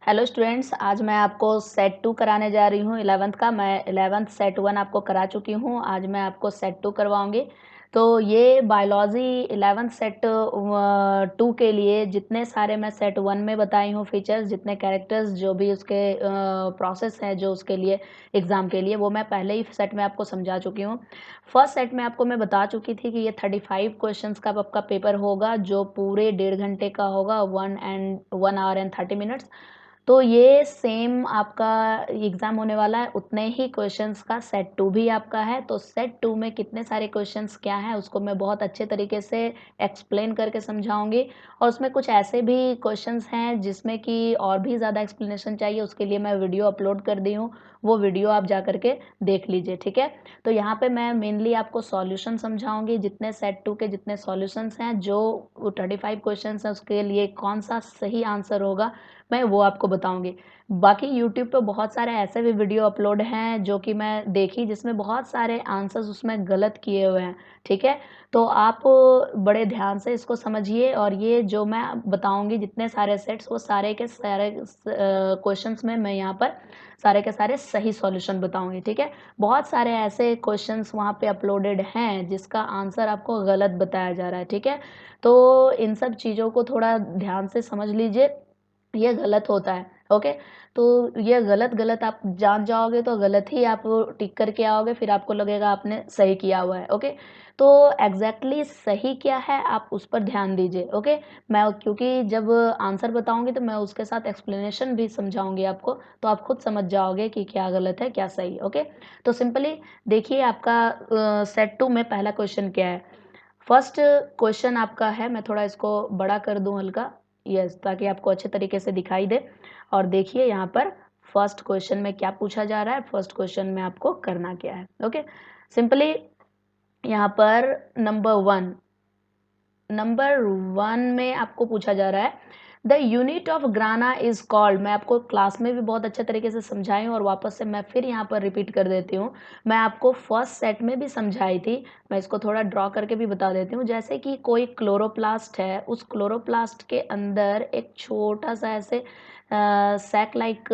Hello students, आज मैं आपको सेट 2 कराने जा रही हूँ 11th का। मैं 11th सेट 1 आपको करा चुकी हूँ, आज मैं आपको सेट 2 करवाऊँगी। तो ये बायोलॉजी 11th सेट 2 के लिए जितने सारे मैं सेट 1 में बताई हूँ फीचर्स, जितने कैरेक्टर्स, जो भी उसके प्रोसेस है जो उसके लिए एग्ज़ाम के लिए, वो मैं पहले ही सेट में आपको समझा चुकी हूँ। फर्स्ट सेट में आपको मैं बता चुकी थी कि ये 35 क्वेश्चंस का आपका पेपर होगा, जो पूरे 1.5 घंटे का होगा, 1 आवर एंड 30 मिनट्स। तो ये सेम आपका एग्ज़ाम होने वाला है, उतने ही क्वेश्चंस का सेट 2 भी आपका है। तो सेट 2 में कितने सारे क्वेश्चंस क्या हैं, उसको मैं बहुत अच्छे तरीके से एक्सप्लेन करके समझाऊँगी। और उसमें कुछ ऐसे भी क्वेश्चंस हैं जिसमें कि और भी ज़्यादा एक्सप्लेनेशन चाहिए, उसके लिए मैं वीडियो अपलोड कर दी हूँ, वो वीडियो आप जा कर के देख लीजिए, ठीक है? तो यहाँ पे मैं मेनली आपको सॉल्यूशन समझाऊँगी, जितने सेट 2 के जितने सॉल्यूशंस हैं, जो 35 क्वेश्चंस हैं, उसके लिए कौन-सा सही आंसर होगा, मैं वो आपको बताऊँगी। बाकी यूट्यूब पे बहुत सारे ऐसे भी वीडियो अपलोड हैं जो कि मैं देखी, जिसमें बहुत सारे आंसर्स उसमें गलत किए हुए हैं, ठीक है? तो आप बड़े ध्यान से इसको समझिए, और ये जो मैं बताऊँगी जितने सारे सेट्स, वो सारे के सारे क्वेश्चंस में मैं यहाँ पर सारे के सारे सही सॉल्यूशन बताऊँगी, ठीक है? बहुत सारे ऐसे क्वेश्चंस वहाँ पे अपलोडेड हैं जिसका आंसर आपको गलत बताया जा रहा है, ठीक है? तो इन सब चीज़ों को थोड़ा ध्यान से समझ लीजिए, ये गलत होता है, ओके? तो ये गलत-गलत आप जान जाओगे तो गलत ही आप टिक करके आओगे, फिर आपको लगेगा आपने सही किया हुआ है, ओके? तो एग्ज़ैक्टली सही क्या है, आप उस पर ध्यान दीजिए, ओके? मैं क्योंकि जब आंसर बताऊँगी तो मैं उसके साथ एक्सप्लेनेशन भी समझाऊँगी आपको, तो आप खुद समझ जाओगे कि क्या गलत है, क्या सही, ओके? तो सिंपली देखिए, आपका सेट 2 में पहला क्वेश्चन क्या है? फर्स्ट क्वेश्चन आपका है, मैं थोड़ा इसको बड़ा कर दूँ हल्का, यस, ताकि आपको अच्छे तरीके से दिखाई दे। और देखिए यहाँ पर फर्स्ट क्वेश्चन में क्या पूछा जा रहा है, फर्स्ट क्वेश्चन में आपको करना क्या है, ओके? सिंपली यहाँ पर नंबर 1 में आपको पूछा जा रहा है, the unit of ग्राना is called. मैं आपको क्लास में भी बहुत अच्छे तरीके से समझाई हूँ, और वापस से मैं फिर यहाँ पर रिपीट कर देती हूँ। मैं आपको फर्स्ट सेट में भी समझाई थी, मैं इसको थोड़ा ड्रॉ करके भी बता देती हूँ। जैसे कि कोई क्लोरोप्लास्ट है, उस क्लोरोप्लास्ट के अंदर एक छोटा सा ऐसे सैक लाइक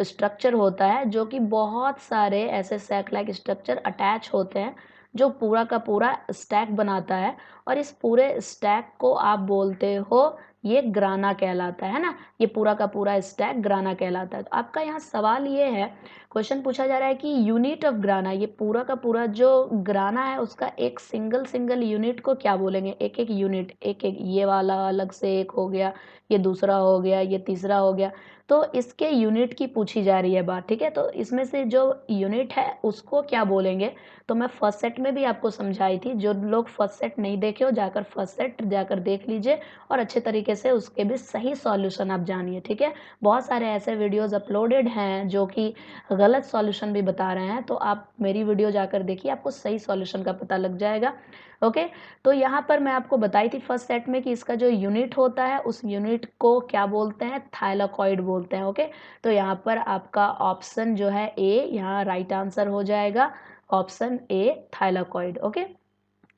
स्ट्रक्चर होता है, जो कि बहुत सारे ऐसे सैक लाइक स्ट्रक्चर अटैच होते हैं, जो पूरा का पूरा स्टैक बनाता है। और इस पूरे स्टैक को आप बोलते हो, ये ग्राना कहलाता है ना? ये पूरा का पूरा स्टैक ग्राना कहलाता है। तो आपका यहाँ सवाल ये है, क्वेश्चन पूछा जा रहा है कि यूनिट ऑफ ग्राना, ये पूरा का पूरा जो ग्राना है उसका एक सिंगल यूनिट को क्या बोलेंगे? एक-एक यूनिट, एक-एक, ये वाला अलग से एक हो गया, ये दूसरा हो गया, ये तीसरा हो गया। तो इसके यूनिट की पूछी जा रही है बात, ठीक है? तो इसमें से जो यूनिट है उसको क्या बोलेंगे? तो मैं फर्स्ट सेट में भी आपको समझाई थी। जो लोग फर्स्ट सेट नहीं देखे हो, जाकर फर्स्ट सेट जाकर देख लीजिए, और अच्छे तरीके से उसके भी सही सॉल्यूशन आप जानिए, ठीक है? बहुत सारे ऐसे वीडियोज़ अपलोडेड हैं जो कि गलत सॉल्यूशन भी बता रहे हैं, तो आप मेरी वीडियो जाकर देखिए, आपको सही सॉल्यूशन का पता लग जाएगा, ओके? तो यहाँ पर मैं आपको बताई थी फर्स्ट सेट में कि इसका जो यूनिट होता है, उस यूनिट को क्या बोलते हैं? थाइलाकॉइड बोलते हैं, ओके? तो यहाँ पर आपका ऑप्शन जो है ए, यहाँ राइट आंसर हो जाएगा, ऑप्शन ए थाइलाकॉइड, ओके?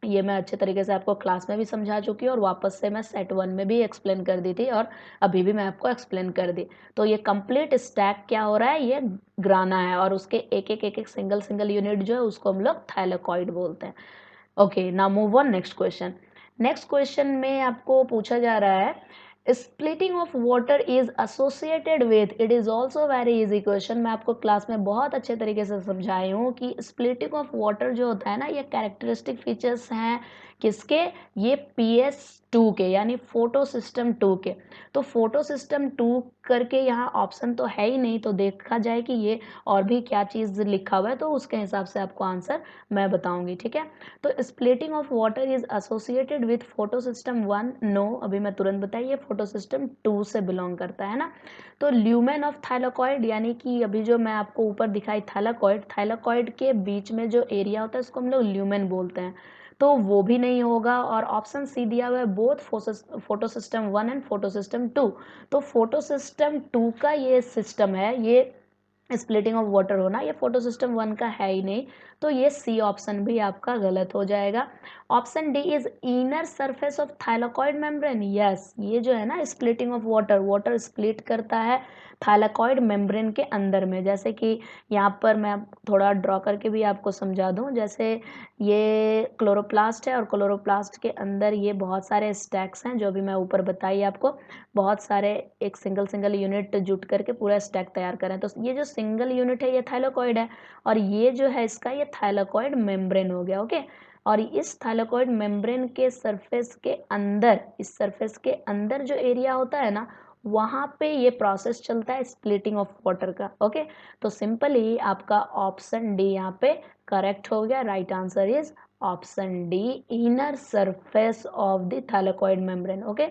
ये मैं अच्छे तरीके से आपको क्लास में भी समझा चुकी हूँ, और वापस से मैं सेट 1 में भी एक्सप्लेन कर दी थी, और अभी भी मैं आपको एक्सप्लेन कर दी। तो ये कंप्लीट स्टैक क्या हो रहा है, ये ग्राना है, और उसके एक-एक सिंगल यूनिट जो है उसको हम लोग थाइलाकॉइड बोलते हैं। Okay, now move on next question. Next question में आपको पूछा जा रहा है, splitting of water is associated with, it is also very easy question. मैं आपको क्लास में बहुत अच्छे तरीके से समझाई हूँ कि स्प्लिटिंग ऑफ वाटर जो होता है ना, ये कैरेक्टरिस्टिक फीचर्स हैं किसके? ये PS2 के, यानी फोटो सिस्टम 2 के। तो फोटो सिस्टम 2 करके यहाँ ऑप्शन तो है ही नहीं, तो देखा जाए कि ये और भी क्या चीज़ लिखा हुआ है, तो उसके हिसाब से आपको आंसर मैं बताऊंगी, ठीक है? तो splitting of water is associated with photo system 1, no, अभी मैं तुरंत बताइए, ये फोटो सिस्टम 2 से बिलोंग करता है ना। तो ल्यूमेन ऑफ थाइलाकॉइड, यानी कि अभी जो मैं आपको ऊपर दिखाई थाइलाकॉइड, थाइलाकॉइड के बीच में जो एरिया होता है उसको हम लोग ल्यूमेन बोलते हैं, तो वो भी नहीं होगा। और ऑप्शन सी दिया हुआ है both photo system 1 and photo system 2। तो फोटो सिस्टम 2 का ये सिस्टम है, ये स्प्लिटिंग ऑफ वाटर होना, ये फोटो सिस्टम 1 का है ही नहीं, तो ये सी ऑप्शन भी आपका गलत हो जाएगा। Option D is inner surface of thylakoid membrane. Yes, ये जो है ना splitting of water, water split करता है थाइलाकॉइड मेम्ब्रेन के अंदर में। जैसे कि यहाँ पर मैं थोड़ा ड्रॉ करके भी आपको समझा दूँ, जैसे ये क्लोरोप्लास्ट है और क्लोरोप्लास्ट के अंदर ये बहुत सारे स्टैक्स हैं जो भी मैं ऊपर बताई आपको, बहुत सारे एक सिंगल सिंगल यूनिट जुट करके पूरा स्टैक तैयार करें। तो ये जो सिंगल यूनिट है ये थाइलाकॉइड है और ये जो है इसका ये थाइलाकॉइड मेम्ब्रेन हो गया। ओके, और इस थाइलाकॉइड मेम्ब्रेन के सरफेस के अंदर, इस सरफेस के अंदर जो एरिया होता है ना, वहाँ पे ये प्रोसेस चलता है स्प्लिटिंग ऑफ वाटर का। ओके, तो सिंपली आपका ऑप्शन डी यहाँ पे करेक्ट हो गया। Right answer is option D, inner surface of the thylakoid membrane. Okay,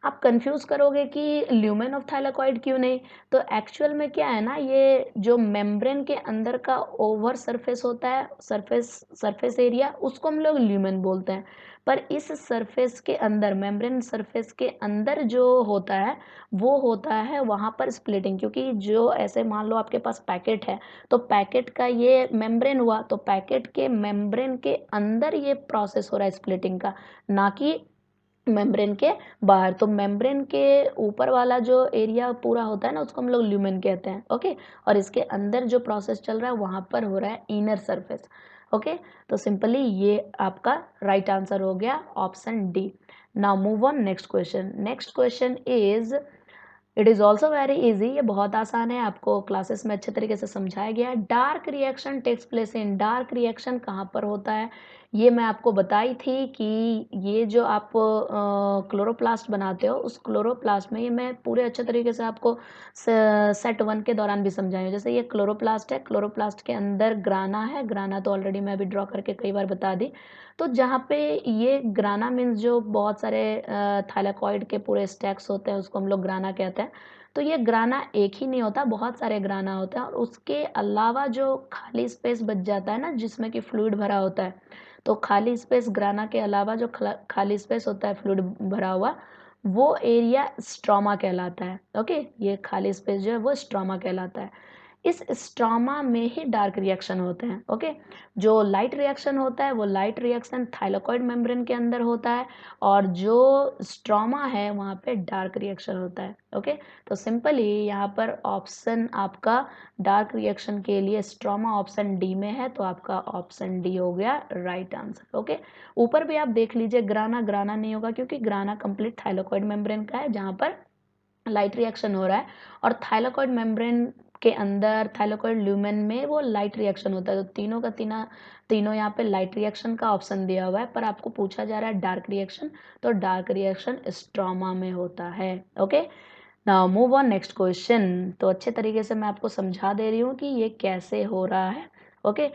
आप कंफ्यूज करोगे कि ल्यूमेन ऑफ थाइलाकॉइड क्यों नहीं, तो एक्चुअल में क्या है ना, ये जो मेम्ब्रेन के अंदर का ओवर सरफेस होता है, सरफेस एरिया, उसको हम लोग ल्यूमेन बोलते हैं। पर इस सरफेस के अंदर, मेम्ब्रेन सरफेस के अंदर जो होता है वो होता है वहाँ पर स्प्लिटिंग। क्योंकि जो ऐसे मान लो आपके पास पैकेट है, तो पैकेट का ये मेम्ब्रेन हुआ, तो पैकेट के मेम्ब्रेन के अंदर ये प्रोसेस हो रहा है स्प्लिटिंग का, ना कि मेम्ब्रेन के बाहर। तो मेम्ब्रेन के ऊपर वाला जो एरिया पूरा होता है ना, उसको हम लोग ल्यूमेन कहते हैं। ओके, और इसके अंदर जो प्रोसेस चल रहा है वहाँ पर हो रहा है इनर सरफेस। ओके, तो सिंपली ये आपका राइट आंसर हो गया option D. Now move on next question. Next question is, it is also very easy, ये बहुत आसान है, आपको क्लासेस में अच्छे तरीके से समझाया गया है। Dark reaction takes place in, dark reaction कहाँ पर होता है, ये मैं आपको बताई थी कि ये जो आप क्लोरोप्लास्ट बनाते हो, उस क्लोरोप्लास्ट में, ये मैं पूरे अच्छे तरीके से आपको सेट 1 के दौरान भी समझाई हूँ। जैसे ये क्लोरोप्लास्ट है, क्लोरोप्लास्ट के अंदर ग्राना है, ग्राना तो ऑलरेडी मैं अभी ड्रॉ करके कई बार बता दी। तो जहाँ पे ये ग्राना मीन्स जो बहुत सारे थाइलाकॉइड के पूरे स्टैक्स होते हैं, उसको हम लोग ग्राना कहते हैं। तो ये ग्राना एक ही नहीं होता, बहुत सारे ग्राना होते हैं, और उसके अलावा जो खाली स्पेस बच जाता है ना, जिसमें कि फ्लूइड भरा होता है, तो खाली स्पेस, ग्राना के अलावा जो खाली स्पेस होता है फ्लूइड भरा हुआ, वो एरिया स्ट्रोमा कहलाता है। ओके, ये खाली स्पेस जो है वो स्ट्रोमा कहलाता है। इस स्ट्रोमा में ही डार्क रिएक्शन होते हैं। ओके, जो लाइट रिएक्शन होता है वो लाइट रिएक्शन थाइलाकॉइड मेम्ब्रेन के अंदर होता है, और जो स्ट्रोमा है वहाँ पे डार्क रिएक्शन होता है। ओके, तो सिंपली यहाँ पर ऑप्शन आपका डार्क रिएक्शन के लिए स्ट्रोमा ऑप्शन डी में है, तो आपका ऑप्शन डी हो गया राइट आंसर। ओके, ऊपर भी आप देख लीजिए, ग्राना ग्राना नहीं होगा क्योंकि ग्राना कंप्लीट थाइलाकॉइड मेम्ब्रेन का है जहाँ पर लाइट रिएक्शन हो रहा है, और थाइलाकॉइड मेम्ब्रेन के अंदर, थाइलाकॉइड ल्यूमेन में वो लाइट रिएक्शन होता है। तो तीनों का तीनों यहाँ पे लाइट रिएक्शन का ऑप्शन दिया हुआ है, पर आपको पूछा जा रहा है डार्क रिएक्शन, तो डार्क रिएक्शन स्ट्रोमा में होता है। Okay, now move on next question. तो अच्छे तरीके से मैं आपको समझा दे रही हूँ कि ये कैसे हो रहा है। Okay,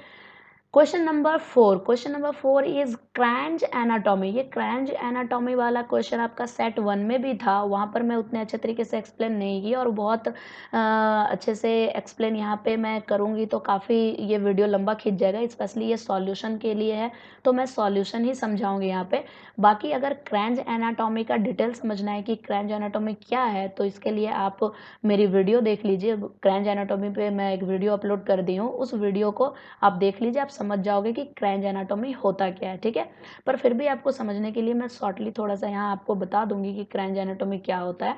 question number 4, question number 4 is क्रैंज anatomy. ये क्रैंज एनाटॉमी वाला क्वेश्चन आपका सेट 1 में भी था, वहाँ पर मैं उतने अच्छे तरीके से एक्सप्लेन नहीं की, और बहुत अच्छे से एक्सप्लेन यहाँ पे मैं करूँगी तो काफ़ी ये वीडियो लंबा खींच जाएगा, स्पेशली ये सॉल्यूशन के लिए है, तो मैं सॉल्यूशन ही समझाऊंगी यहाँ पे। बाकी अगर क्रैंज एनाटॉमी का डिटेल समझना है कि क्रैंज एनाटॉमी क्या है, तो इसके लिए आप मेरी वीडियो देख लीजिए। क्रैंज एनाटॉमी पे मैं एक वीडियो अपलोड कर दी हूँ, उस वीडियो को आप देख लीजिए, आप समझ जाओगे कि क्रैंज एनाटॉमी होता क्या है। ठीक है, पर फिर भी आपको समझने के लिए मैं शॉर्टली थोड़ा सा यहाँ आपको बता दूंगी कि क्रैंज एनाटॉमी क्या होता है,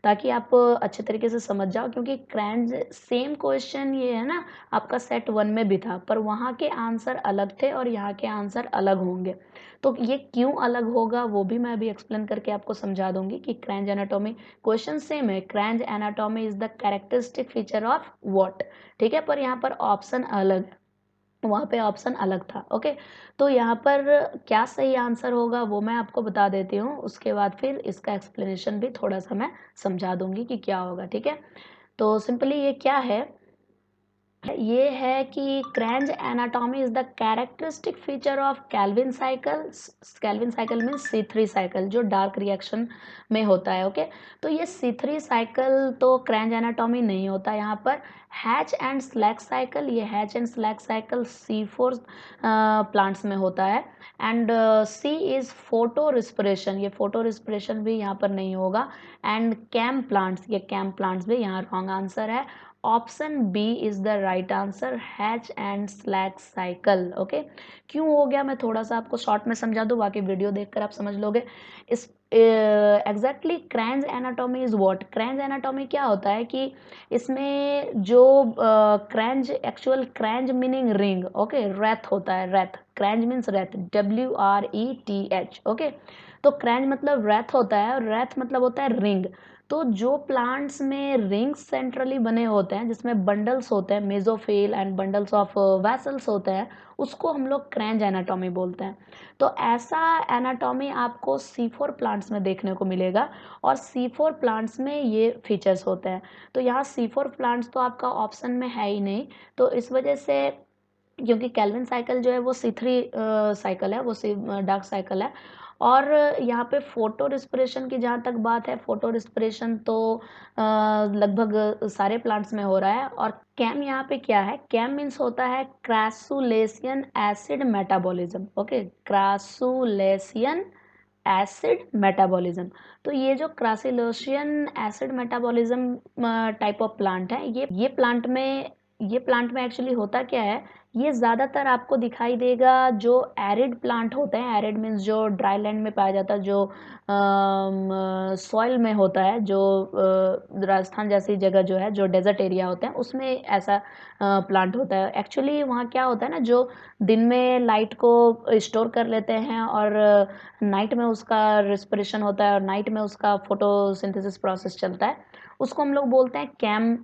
ताकि आप अच्छे तरीके से समझ जाओ। क्योंकि क्रैंज सेम क्वेश्चन ये है ना, आपका सेट 1 में भी था, पर वहाँ के आंसर अलग थे और यहाँ के आंसर अलग होंगे। तो ये क्यों अलग होगा वो भी मैं अभी एक्सप्लेन करके आपको समझा दूंगी कि क्रैंज एनाटॉमी, क्वेश्चन सेम है, क्रैंज anatomy is the characteristic feature of what. ठीक है, पर यहाँ पर ऑप्शन अलग है, वहाँ पे ऑप्शन अलग था। ओके, तो यहाँ पर क्या सही आंसर होगा वो मैं आपको बता देती हूँ, उसके बाद फिर इसका एक्सप्लेनेशन भी थोड़ा सा मैं समझा दूंगी कि क्या होगा। ठीक है, तो सिंपली ये क्या है, ये है कि क्रैंज anatomy is the characteristic feature of Calvin cycle. Calvin cycle mean C3 cycle, जो डार्क रिएक्शन में होता है। ओके, तो ये C3 साइकिल तो क्रैंज एनाटॉमी नहीं होता यहाँ पर। हैच एंड स्लैक साइकिल, ये Hatch and Slack cycle C4 plants में होता है। And C is photo respiration, ये फोटो रिस्पिरेशन भी यहाँ पर नहीं होगा। एंड कैम प्लांट्स, ये कैम प्लांट्स भी यहाँ रॉन्ग आंसर है। Option B is the right answer, Hatch and Slack cycle. Okay, क्यों हो गया मैं थोड़ा सा आपको शॉर्ट में समझा दूं, बाकी वीडियो देखकर आप समझ लोगे। इस exactly क्रैंज anatomy is what, क्रैंज anatomy क्या होता है कि इसमें जो क्रैंज, actual क्रैंज meaning ring, okay, Wraith होता है, Wraith, क्रैंज means Wraith, WRETH। Okay, तो क्रैंज मतलब रेथ होता है और रेथ मतलब होता है रिंग। तो जो प्लांट्स में रिंग्स सेंट्रली बने होते हैं, जिसमें बंडल्स होते हैं, mesophyll and bundles of vessels होते हैं, उसको हम लोग क्रैंज एनाटॉमी बोलते हैं। तो ऐसा एनाटॉमी आपको C4 प्लांट्स में देखने को मिलेगा और C4 प्लांट्स में ये फीचर्स होते हैं। तो यहाँ C4 प्लांट्स तो आपका ऑप्शन में है ही नहीं, तो इस वजह से, क्योंकि कैल्विन साइकिल जो है वो C3 साइकिल है, वो डार्क साइकिल है। और यहाँ पे फोटो रिस्पिरेशन की जहाँ तक बात है, फोटो रिस्पिरेशन तो लगभग सारे प्लांट्स में हो रहा है। और कैम यहाँ पे क्या है, कैम मीन्स होता है crassulacean acid metabolism. Okay, crassulacean acid metabolism. तो ये जो crassulacean acid metabolism type of plant है, ये प्लांट में एक्चुअली होता क्या है, ये ज़्यादातर आपको दिखाई देगा जो एरिड प्लांट होते हैं, एरिड मीन्स जो ड्राई लैंड में पाया जाता है, जो सॉइल में होता है, जो राजस्थान जैसी जगह जो है, जो डेजर्ट एरिया होते हैं, उसमें ऐसा प्लांट होता है। एक्चुअली वहाँ क्या होता है ना, जो दिन में लाइट को स्टोर कर लेते हैं और नाइट में उसका रिस्पिरेशन होता है और नाइट में उसका फोटोसिंथेसिस प्रोसेस चलता है, उसको हम लोग बोलते हैं कैम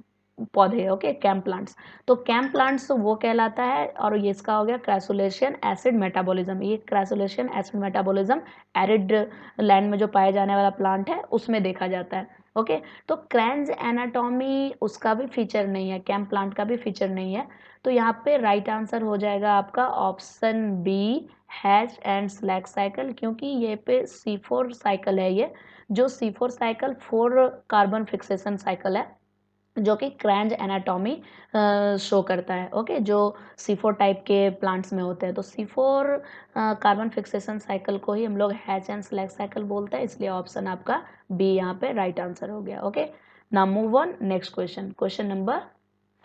पौधे। Okay, CAM plants. तो कैम प्लांट्स वो कहलाता है। और ये इसका हो गया क्रैसुलेशियन एसिड मेटाबॉलिज्म। ये क्रैसुलेशियन एसिड मेटाबॉलिज्म एरिड लैंड में जो पाया जाने वाला प्लांट है उसमें देखा जाता है। ओके, तो क्रैंज एनाटॉमी उसका भी फीचर नहीं है, कैम प्लांट का भी फीचर नहीं है। तो यहाँ पे राइट आंसर हो जाएगा आपका option B, Hatch and Slack cycle, क्योंकि ये पे C4 साइकिल है। ये जो C4 cycle 4 carbon fixation cycle है, जो कि क्रैंज एनाटॉमी शो करता है। ओके, जो C4 टाइप के प्लांट्स में होते हैं, तो C4 कार्बन फिक्सेशन साइकिल को ही हम लोग हैच एंड स्लैग साइकिल बोलते हैं, इसलिए ऑप्शन आपका बी यहाँ पे राइट आंसर हो गया। Okay, now move on next question, question number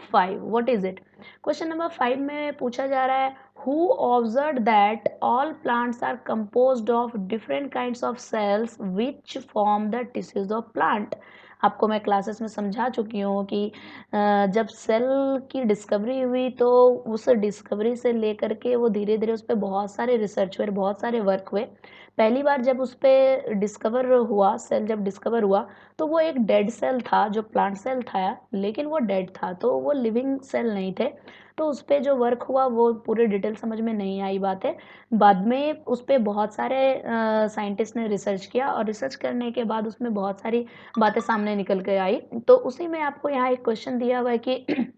5, what is it. Question number 5 में पूछा जा रहा है, who observe that all plants are composed of different kinds of cells which form the tissues of plant. आपको मैं classes में समझा चुकी हूँ कि जब सेल की डिस्कवरी हुई तो उस डिस्कवरी से लेकर के वो धीरे धीरे उस पर बहुत सारे रिसर्च हुए, बहुत सारे वर्क हुए। पहली बार जब उस पर डिस्कवर हुआ, सेल जब डिस्कवर हुआ, तो वो एक डेड सेल था, जो प्लांट सेल था, लेकिन वो डेड था, तो वो लिविंग सेल नहीं थे। तो उस पर जो वर्क हुआ वो पूरे डिटेल समझ में नहीं आई बात है। बाद में उस पर बहुत सारे साइंटिस्ट ने रिसर्च किया और रिसर्च करने के बाद उसमें बहुत सारी बातें सामने निकल के आई। तो उसी में आपको यहाँ एक क्वेश्चन दिया हुआ है कि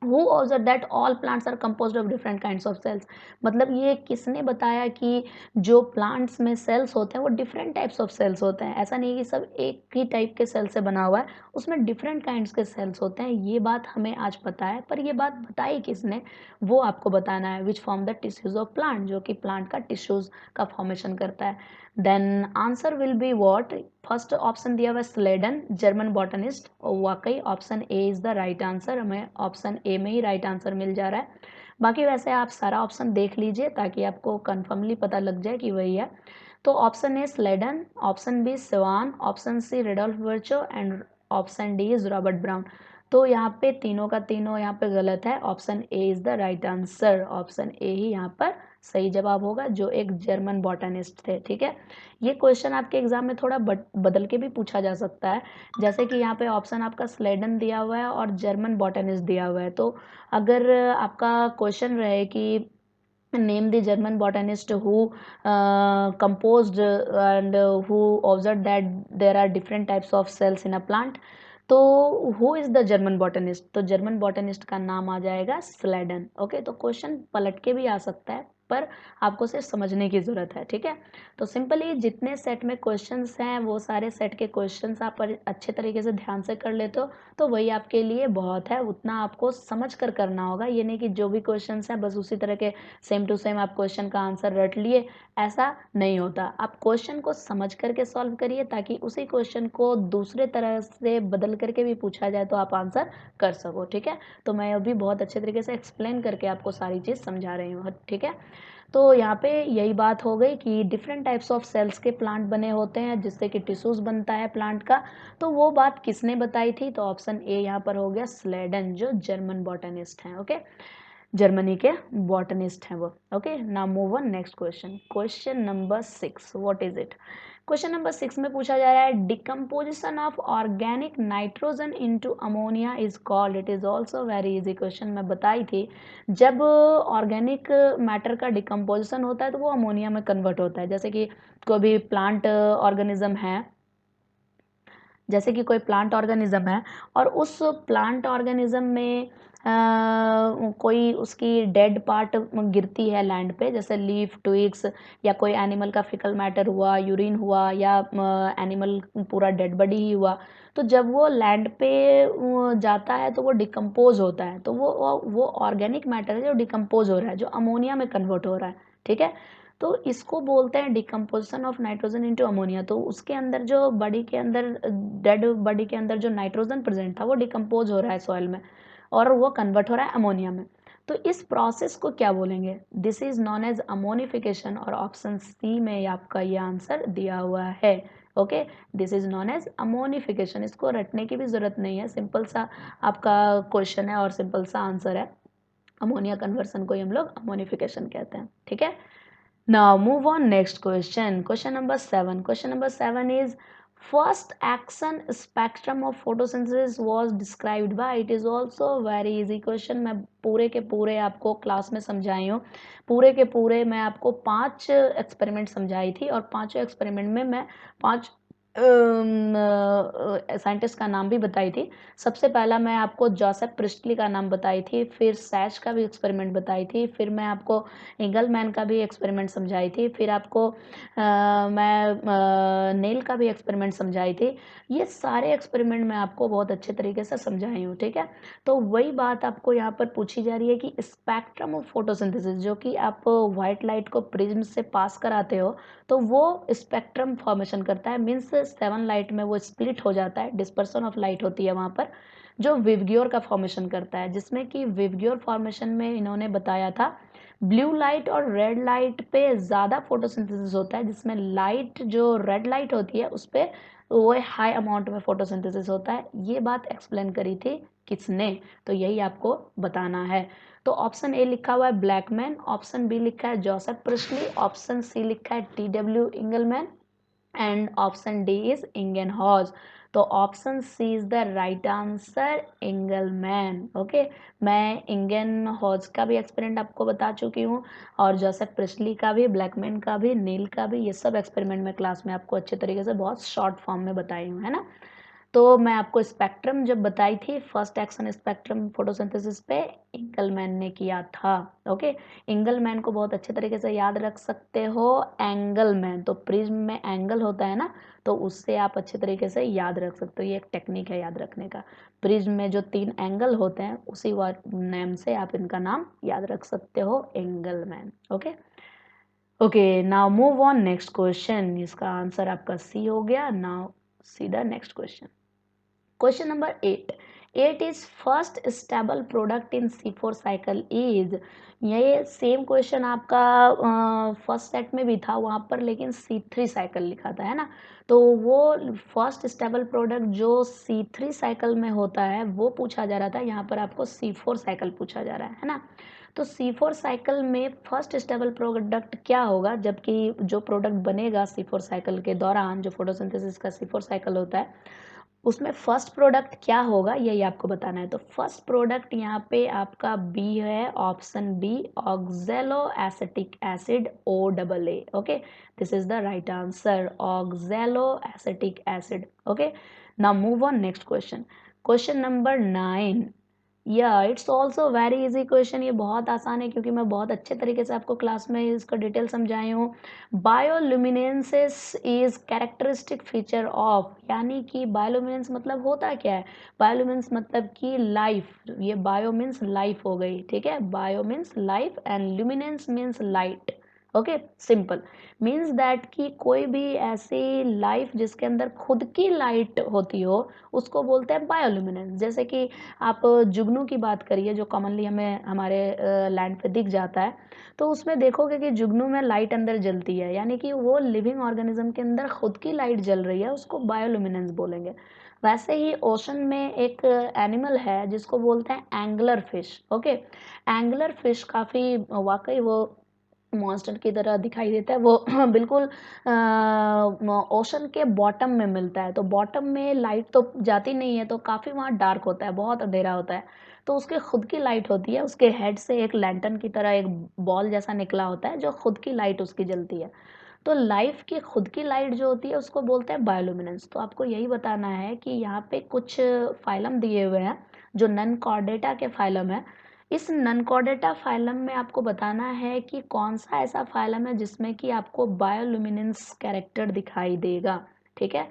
who observe that all plants are composed of different kinds of cells. मतलब ये किसने बताया कि जो प्लांट्स में सेल्स होते हैं वो डिफरेंट टाइप्स ऑफ सेल्स होते हैं, ऐसा नहीं कि सब एक ही टाइप के सेल से बना हुआ है, उसमें डिफरेंट काइंड्स के सेल्स होते हैं। ये बात हमें आज पता है, पर ये बात बताई किसने, वो आपको बताना है। Which form the tissues of plant, जो कि प्लांट का टिश्यूज का फॉर्मेशन करता है। Then answer will be what, first option दिया हुआ है स्लेडन, जर्मन बॉटनिस्ट। वाकई option A is the right answer, हमें ऑप्शन ए में ही राइट आंसर मिल जा रहा है। बाकी वैसे आप सारा ऑप्शन देख लीजिए ताकि आपको कन्फर्मली पता लग जाए कि वही है। तो option A Schleiden, option B Schwann, option C Rudolf Virchow and option D is Robert Brown. तो यहाँ पे तीनों का तीनों यहाँ पे गलत है, option A is the right answer. Option A ही यहाँ पर सही जवाब होगा, जो एक जर्मन बॉटनिस्ट थे। ठीक है, ये क्वेश्चन आपके एग्जाम में थोड़ा बदल के भी पूछा जा सकता है। जैसे कि यहाँ पे ऑप्शन आपका स्लेडन दिया हुआ है और जर्मन बॉटनिस्ट दिया हुआ है, तो अगर आपका क्वेश्चन रहे कि name the German botanist who composed and who observed that there are different types of cells in a plant, तो who is the German botanist, तो जर्मन बॉटनिस्ट का नाम आ जाएगा स्लेडन। ओके, तो क्वेश्चन पलट के भी आ सकता है, पर आपको सिर्फ समझने की ज़रूरत है, ठीक है। तो सिंपली जितने सेट में क्वेश्चंस हैं वो सारे सेट के क्वेश्चंस आप अच्छे तरीके से ध्यान से कर लेते हो तो वही आपके लिए बहुत है, उतना आपको समझ कर करना होगा। ये नहीं कि जो भी क्वेश्चंस हैं बस उसी तरह के सेम टू सेम आप क्वेश्चन का आंसर रट लिए, ऐसा नहीं होता। आप क्वेश्चन को समझ करके सॉल्व करिए ताकि उसी क्वेश्चन को दूसरे तरह से बदल करके भी पूछा जाए तो आप आंसर कर सको, ठीक है। तो मैं अभी बहुत अच्छे तरीके से एक्सप्लेन करके आपको सारी चीज़ समझा रही हूँ, ठीक है। तो यहाँ पे यही बात हो गई कि डिफरेंट टाइप्स ऑफ सेल्स के प्लांट बने होते हैं जिससे कि टिश्यूज़ बनता है प्लांट का। तो वो बात किसने बताई थी? तो ऑप्शन ए यहाँ पर हो गया स्लेडन, जो जर्मन बॉटनिस्ट हैं, ओके। जर्मनी के बॉटनिस्ट हैं वो, okay. Now move on next question, question number 6, what is it? Question number 6 में पूछा जा रहा है decomposition of organic nitrogen into ammonia is called. It is also very easy question, मैं बताई थी। जब ऑर्गेनिक मैटर का डिकम्पोजिशन होता है तो वो अमोनिया में कन्वर्ट होता है। जैसे कि कोई भी प्लांट ऑर्गेनिज्म है, जैसे कि कोई प्लांट ऑर्गेनिज्म है और उस प्लांट ऑर्गेनिज्म में कोई उसकी डेड पार्ट गिरती है लैंड पे, जैसे लीफ, ट्विग्स या कोई एनिमल का फिकल मैटर हुआ, यूरिन हुआ या एनिमल पूरा डेड बॉडी ही हुआ, तो जब वो लैंड पे जाता है तो वो डिकम्पोज होता है। तो वो ऑर्गेनिक मैटर है जो डिकम्पोज हो रहा है, जो अमोनिया में कन्वर्ट हो रहा है, ठीक है। तो इसको बोलते हैं decomposition of nitrogen into ammonia. तो उसके अंदर जो बॉडी के अंदर डेड बॉडी के अंदर जो नाइट्रोजन प्रेजेंट था वो डिकम्पोज हो रहा है सॉइल में और वो कन्वर्ट हो रहा है अमोनिया में। तो इस प्रोसेस को क्या बोलेंगे? This is known as ammonification और ऑप्शन सी में आपका ये आंसर दिया हुआ है, okay. This is known as ammonification, इसको रटने की भी जरूरत नहीं है, सिंपल सा आपका क्वेश्चन है और सिंपल सा आंसर है। अमोनिया कन्वर्सन को ही हम लोग अमोनिफिकेशन कहते हैं, ठीक है। Now move on next question. Question number 7. Question number 7 is first action spectrum of photosynthesis was described by. It is also very easy question. मैं पूरे के पूरे आपको क्लास में समझाई हूँ। पूरे के पूरे मैं आपको 5 एक्सपेरिमेंट समझाई थी और पांचों एक्सपेरिमेंट में मैं 5 साइंटिस्ट का नाम भी बताई थी। सबसे पहला मैं आपको जोसेफ प्रिस्टली का नाम बताई थी, फिर सैच का भी एक्सपेरिमेंट बताई थी, फिर मैं आपको इंगलमैन का भी एक्सपेरिमेंट समझाई थी, फिर आपको मैं नेल का भी एक्सपेरिमेंट समझाई थी। ये सारे एक्सपेरिमेंट मैं आपको बहुत अच्छे तरीके से समझाई हूँ, ठीक है। तो वही बात आपको यहाँ पर पूछी जा रही है कि स्पेक्ट्रम ऑफ फोटोसिंथेसिस, जो कि आप व्हाइट लाइट को प्रिज्म से पास कराते हो तो वो स्पेक्ट्रम फॉर्मेशन करता है, मीन्स 7 लाइट में वो स्प्लिट हो जाता है, डिस्पर्सन ऑफ लाइट होती है वहाँ पर, जो विवग्योर का फॉर्मेशन करता है। जिसमें कि विवग्योर फॉर्मेशन में इन्होंने बताया था ब्लू लाइट और रेड लाइट पे ज़्यादा फोटोसिंथेसिस होता है, जिसमें लाइट जो रेड लाइट होती है उस पर वो हाई अमाउंट में फोटोसिंथेसिस होता है। ये बात एक्सप्लेन करी थी किसने? तो यही आपको बताना है। तो ऑप्शन ए लिखा हुआ है ब्लैकमैन, ऑप्शन बी लिखा है जोसेफ प्रिस्टली, ऑप्शन सी लिखा है TW Engelmann and option D is Ingenhousz. तो option C is the right answer, Engelmann, okay. मैं इंगेनहॉज का भी एक्सपेरिमेंट आपको बता चुकी हूँ और जोसेफ प्रिस्टली का भी, ब्लैकमैन का भी, नील का भी, ये सब एक्सपेरिमेंट में क्लास में आपको अच्छे तरीके से बहुत शॉर्ट फॉर्म में बताई हूँ, है ना। तो मैं आपको स्पेक्ट्रम जब बताई थी, फर्स्ट एक्शन स्पेक्ट्रम फोटोसिंथेसिस पे इंगलमैन ने किया था, ओके। इंगलमैन को बहुत अच्छे तरीके से याद रख सकते हो, एंगलमैन, तो प्रिज्म में एंगल होता है ना, तो उससे आप अच्छे तरीके से याद रख सकते हो। ये एक टेक्निक है याद रखने का। प्रिज्म में जो 3 एंगल होते हैं उसी नेम से आप इनका नाम याद रख सकते हो, Engelmann, okay. Okay, now move on next question. इसका आंसर आपका सी हो गया। Now see the next question, question number 8। 8 is first stable product in C4 cycle is. ये सेम क्वेश्चन आपका फर्स्ट सेट में भी था वहाँ पर, लेकिन C3 साइकिल लिखा था, है ना। तो वो फर्स्ट स्टेबल प्रोडक्ट जो C3 साइकिल में होता है वो पूछा जा रहा था, यहाँ पर आपको C4 साइकिल पूछा जा रहा है ना। तो C4 साइकिल में फर्स्ट स्टेबल प्रोडक्ट क्या होगा, जबकि जो प्रोडक्ट बनेगा C4 साइकिल के दौरान, जो फोटोसिंथेसिस का C4 साइकिल होता है उसमें फर्स्ट प्रोडक्ट क्या होगा यही आपको बताना है। तो फर्स्ट प्रोडक्ट यहाँ पे आपका बी है, option B, oxaloacetic acid, OAA, okay. This is the right answer, oxaloacetic acid, okay. Now move on next question, question number 9। Yeah it's also very easy question, ये बहुत आसान है क्योंकि मैं बहुत अच्छे तरीके से आपको क्लास में इसका डिटेल समझाई हूँ। बायोल्यूमिनेंसेस इज कैरेक्टरिस्टिक फीचर ऑफ, यानी कि बायोल्यूमिनेंस मतलब होता क्या है, बायोल्यूमिनेंस मतलब कि लाइफ, ये बायो मीन्स लाइफ हो गई, ठीक है, bio means life and luminance means light. Okay, simple means that कि कोई भी ऐसी लाइफ जिसके अंदर खुद की लाइट होती हो उसको बोलते हैं बायोल्यूमिनेंस। जैसे कि आप जुगनू की बात करिए जो कॉमनली हमें हमारे लैंड पे दिख जाता है, तो उसमें देखोगे कि जुगनू में लाइट अंदर जलती है, यानी कि वो लिविंग ऑर्गेनिज्म के अंदर खुद की लाइट जल रही है, उसको बायोल्यूमिनेंस बोलेंगे। वैसे ही ओशन में एक एनिमल है जिसको बोलते हैं angler fish. Okay, angler fish काफ़ी वाकई वो मॉन्स्टर की तरह दिखाई देता है, वो बिल्कुल ओशन के बॉटम में मिलता है, तो बॉटम में लाइट तो जाती नहीं है, तो काफ़ी वहाँ डार्क होता है, बहुत अंधेरा होता है, तो उसके खुद की लाइट होती है, उसके हेड से एक लैंटर्न की तरह एक बॉल जैसा निकला होता है जो खुद की लाइट उसकी जलती है। तो लाइफ की खुद की लाइट जो होती है उसको बोलते हैं बायोल्यूमिनेंस। तो आपको यही बताना है कि यहाँ पे कुछ फाइलम दिए हुए हैं जो नन कॉर्डेटा के फाइलम है। इस नन कॉर्डेटा फाइलम में आपको बताना है कि कौन सा ऐसा फाइलम है जिसमें कि आपको बायोल्यूमिनेंस कैरेक्टर दिखाई देगा, ठीक है।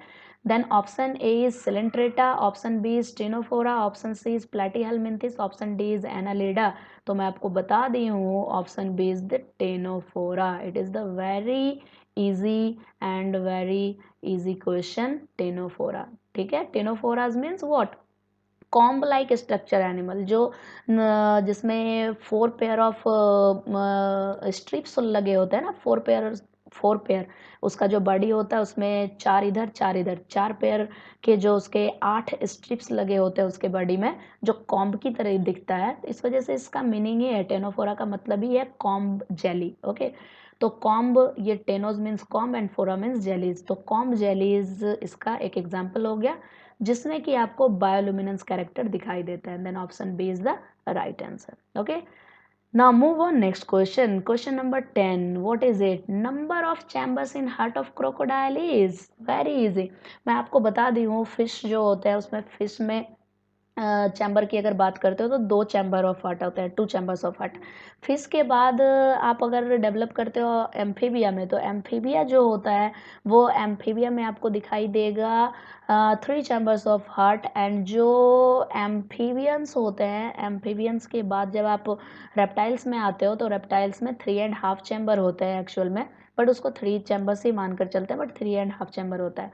Then option A is Coelenterata, option B is Ctenophora, option C is Platyhelminthes, option D is Annelida. तो मैं आपको बता दी हूँ option B is the Ctenophora. It is the very easy and very easy question, Ctenophora, ठीक है। Ctenophoras means what, comb like structure animal, जो जिसमें 4 पेयर ऑफ स्ट्रिप्स लगे होते हैं ना, 4 पेयर उसका जो बॉडी होता है उसमें 4 इधर 4 इधर, 4 पेयर के जो उसके 8 स्ट्रिप्स लगे होते हैं उसके बॉडी में, जो कॉम्ब की तरह दिखता है, तो इस वजह से इसका मीनिंग ही है, टेनोफोरा का मतलब ही है कॉम्ब जेली। ओके, तो कॉम्ब, ये टेनोज मीन्स कॉम्ब एंड फोरा मीन्स जेलीज, तो कॉम्ब जेलीज इसका एक एग्जाम्पल हो गया जिसमें कि आपको बायोल्यूमिनेंस कैरेक्टर दिखाई देता है। Then option B is the right answer. Okay, now move on next question, question number 10, what is it, number of chambers in heart of crocodile is, very easy. मैं आपको बता दी हूँ फिश जो होता है उसमें, फिश में चैम्बर की अगर बात करते हो तो 2 चैम्बर ऑफ हार्ट होते हैं, 2 चैम्बर्स ऑफ हार्ट। फिर इसके बाद आप अगर डेवलप करते हो एम्फीबिया में, तो एम्फीबिया जो होता है वो एम्फीबिया में आपको दिखाई देगा 3 चैम्बर्स ऑफ हार्ट। एंड जो एम्फीबियंस होते हैं, एम्फीबियंस के बाद जब आप रेप्टाइल्स में आते हो तो रेप्टाइल्स में 3.5 चैम्बर होते हैं एक्चुअल में, बट उसको 3 चैम्बर्स ही मानकर चलते हैं, बट 3.5 चैम्बर होता है।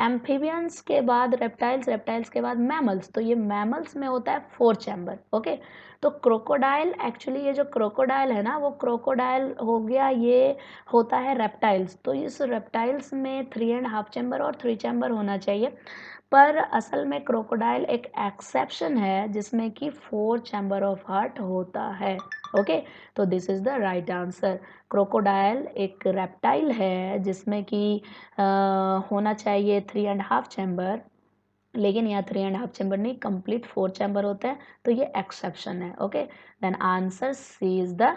एम्फीबियंस के बाद रेप्टाइल्स, रेप्टाइल्स के बाद मैमल्स, तो ये मैमल्स में होता है 4 चैम्बर। ओके, तो क्रोकोडाइल, एक्चुअली ये जो क्रोकोडाइल है ना, वो क्रोकोडाइल हो गया, ये होता है रेप्टाइल्स, तो इस रेप्टाइल्स में 3.5 चैम्बर और 3 चैम्बर होना चाहिए, पर असल में क्रोकोडाइल एक एक्सेप्शन है जिसमें कि 4 चैम्बर ऑफ हार्ट होता है। ओके, तो this is the right answer. Crocodile एक रेप्टाइल है जिसमें कि होना चाहिए 3.5 चैम्बर, लेकिन यहाँ 3.5 चैम्बर नहीं, कंप्लीट 4 चैम्बर होता है, तो ये एक्सेप्शन है। Okay, then answer C is the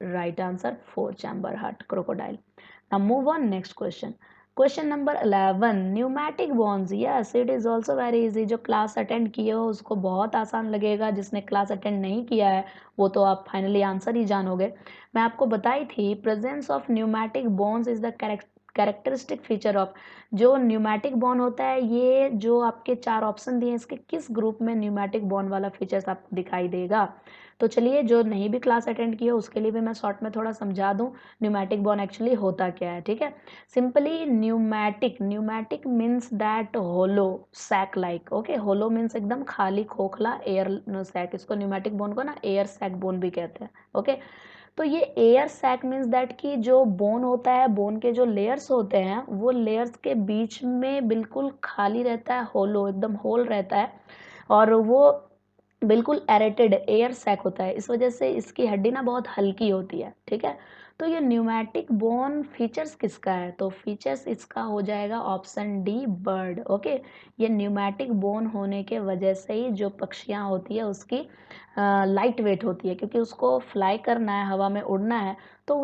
right answer, 4 chamber heart crocodile. Now move on next question, question number 11, pneumatic bonds, yes it is also very easy. जो class attend किए हो उसको बहुत आसान लगेगा, जिसने क्लास अटेंड नहीं किया है वो तो आप फाइनली आंसर ही जानोगे। मैं आपको बताई थी presence of pneumatic bonds is the characteristic feature of, जो न्यूमैटिक बॉन्ड होता है, ये जो आपके 4 ऑप्शन दिए इसके किस ग्रुप में न्यूमैटिक बॉन्ड वाला फीचर्स आपको दिखाई देगा। तो चलिए, जो नहीं भी क्लास अटेंड किया उसके लिए भी मैं शॉर्ट में थोड़ा समझा दूं न्यूमैटिक बॉन्ड एक्चुअली होता क्या है, ठीक है। Simply pneumatic, pneumatic means that hollow sac like. Okay, hollow means एकदम खाली खोखला एयर सैक, इसको न्यूमैटिक बॉन्ड को ना एयर सैक बोन भी कहते हैं। ओके, तो ये एयर सैक मीन्स दैट कि जो बोन होता है, बोन के जो लेयर्स होते हैं वो लेयर्स के बीच में बिल्कुल खाली रहता है, होलो एकदम होल रहता है, और वो बिल्कुल एरेटेड एयर सैक होता है, इस वजह से इसकी हड्डी ना बहुत हल्की होती है, ठीक है। तो ये न्यूमेटिक बोन फीचर्स किसका है? तो फीचर्स इसका हो जाएगा ऑप्शन डी बर्ड। ओके, ये न्यूमेटिक बोन होने के वजह से ही जो पक्षियाँ होती है उसकी लाइट वेट होती है, क्योंकि उसको फ्लाई करना है, हवा में उड़ना है, तो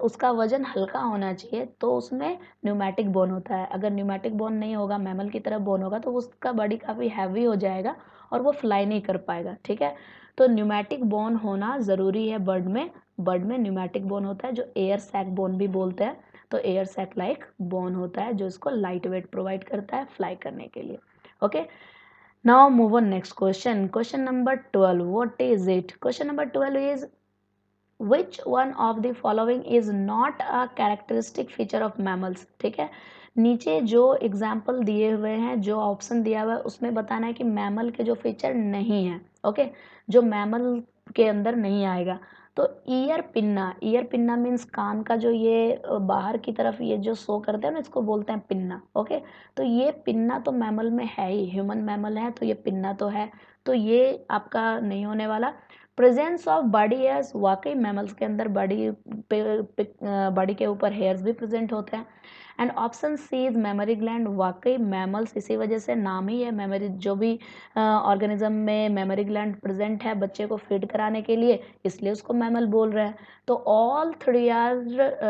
उसका वजन हल्का होना चाहिए, तो उसमें न्यूमेटिक बोन होता है। अगर न्यूमेटिक बोन नहीं होगा, मैमल की तरह बोन होगा, तो उसका बॉडी काफ़ी हैवी हो जाएगा और वो फ्लाई नहीं कर पाएगा। ठीक है, तो न्यूमेटिक बोन होना ज़रूरी है बर्ड में। बर्ड में न्यूमेटिक बोन होता है जो एयर सैक बोन भी बोलते हैं। तो एयर सैक लाइक बोन होता है जो इसको लाइट वेट प्रोवाइड करता है फ्लाई करने के लिए। Okay, now move on next question. Question number 12. What is it? Question number 12 is which one of the following is not a characteristic feature of mammals? ठीक है, नीचे जो एग्जाम्पल दिए हुए हैं, जो ऑप्शन दिया हुआ है, उसमें बताना है कि मैमल के जो फीचर नहीं है। ओके, जो मैमल के अंदर नहीं आएगा। तो ईयर पिन्ना मीन्स कान का जो ये बाहर की तरफ ये जो शो करते हैं ना, इसको बोलते हैं पिन्ना। ओके, तो ये पिन्ना तो मैमल में है ही, ह्यूमन मैमल है तो ये पिन्ना तो है, तो ये आपका नहीं होने वाला। प्रेजेंस ऑफ बॉडी हेयर्स, वाकई मैमल्स के अंदर बॉडी के ऊपर हेयर्स भी प्रेजेंट होते हैं। And option C is memory gland, वाकई मैमल्स, इसी वजह से नाम ही है मेमोरी, जो भी ऑर्गेनिज्म में मेमोरी ग्लैंड प्रेजेंट है बच्चे को फीड कराने के लिए, इसलिए उसको मैमल बोल रहे हैं। तो all three are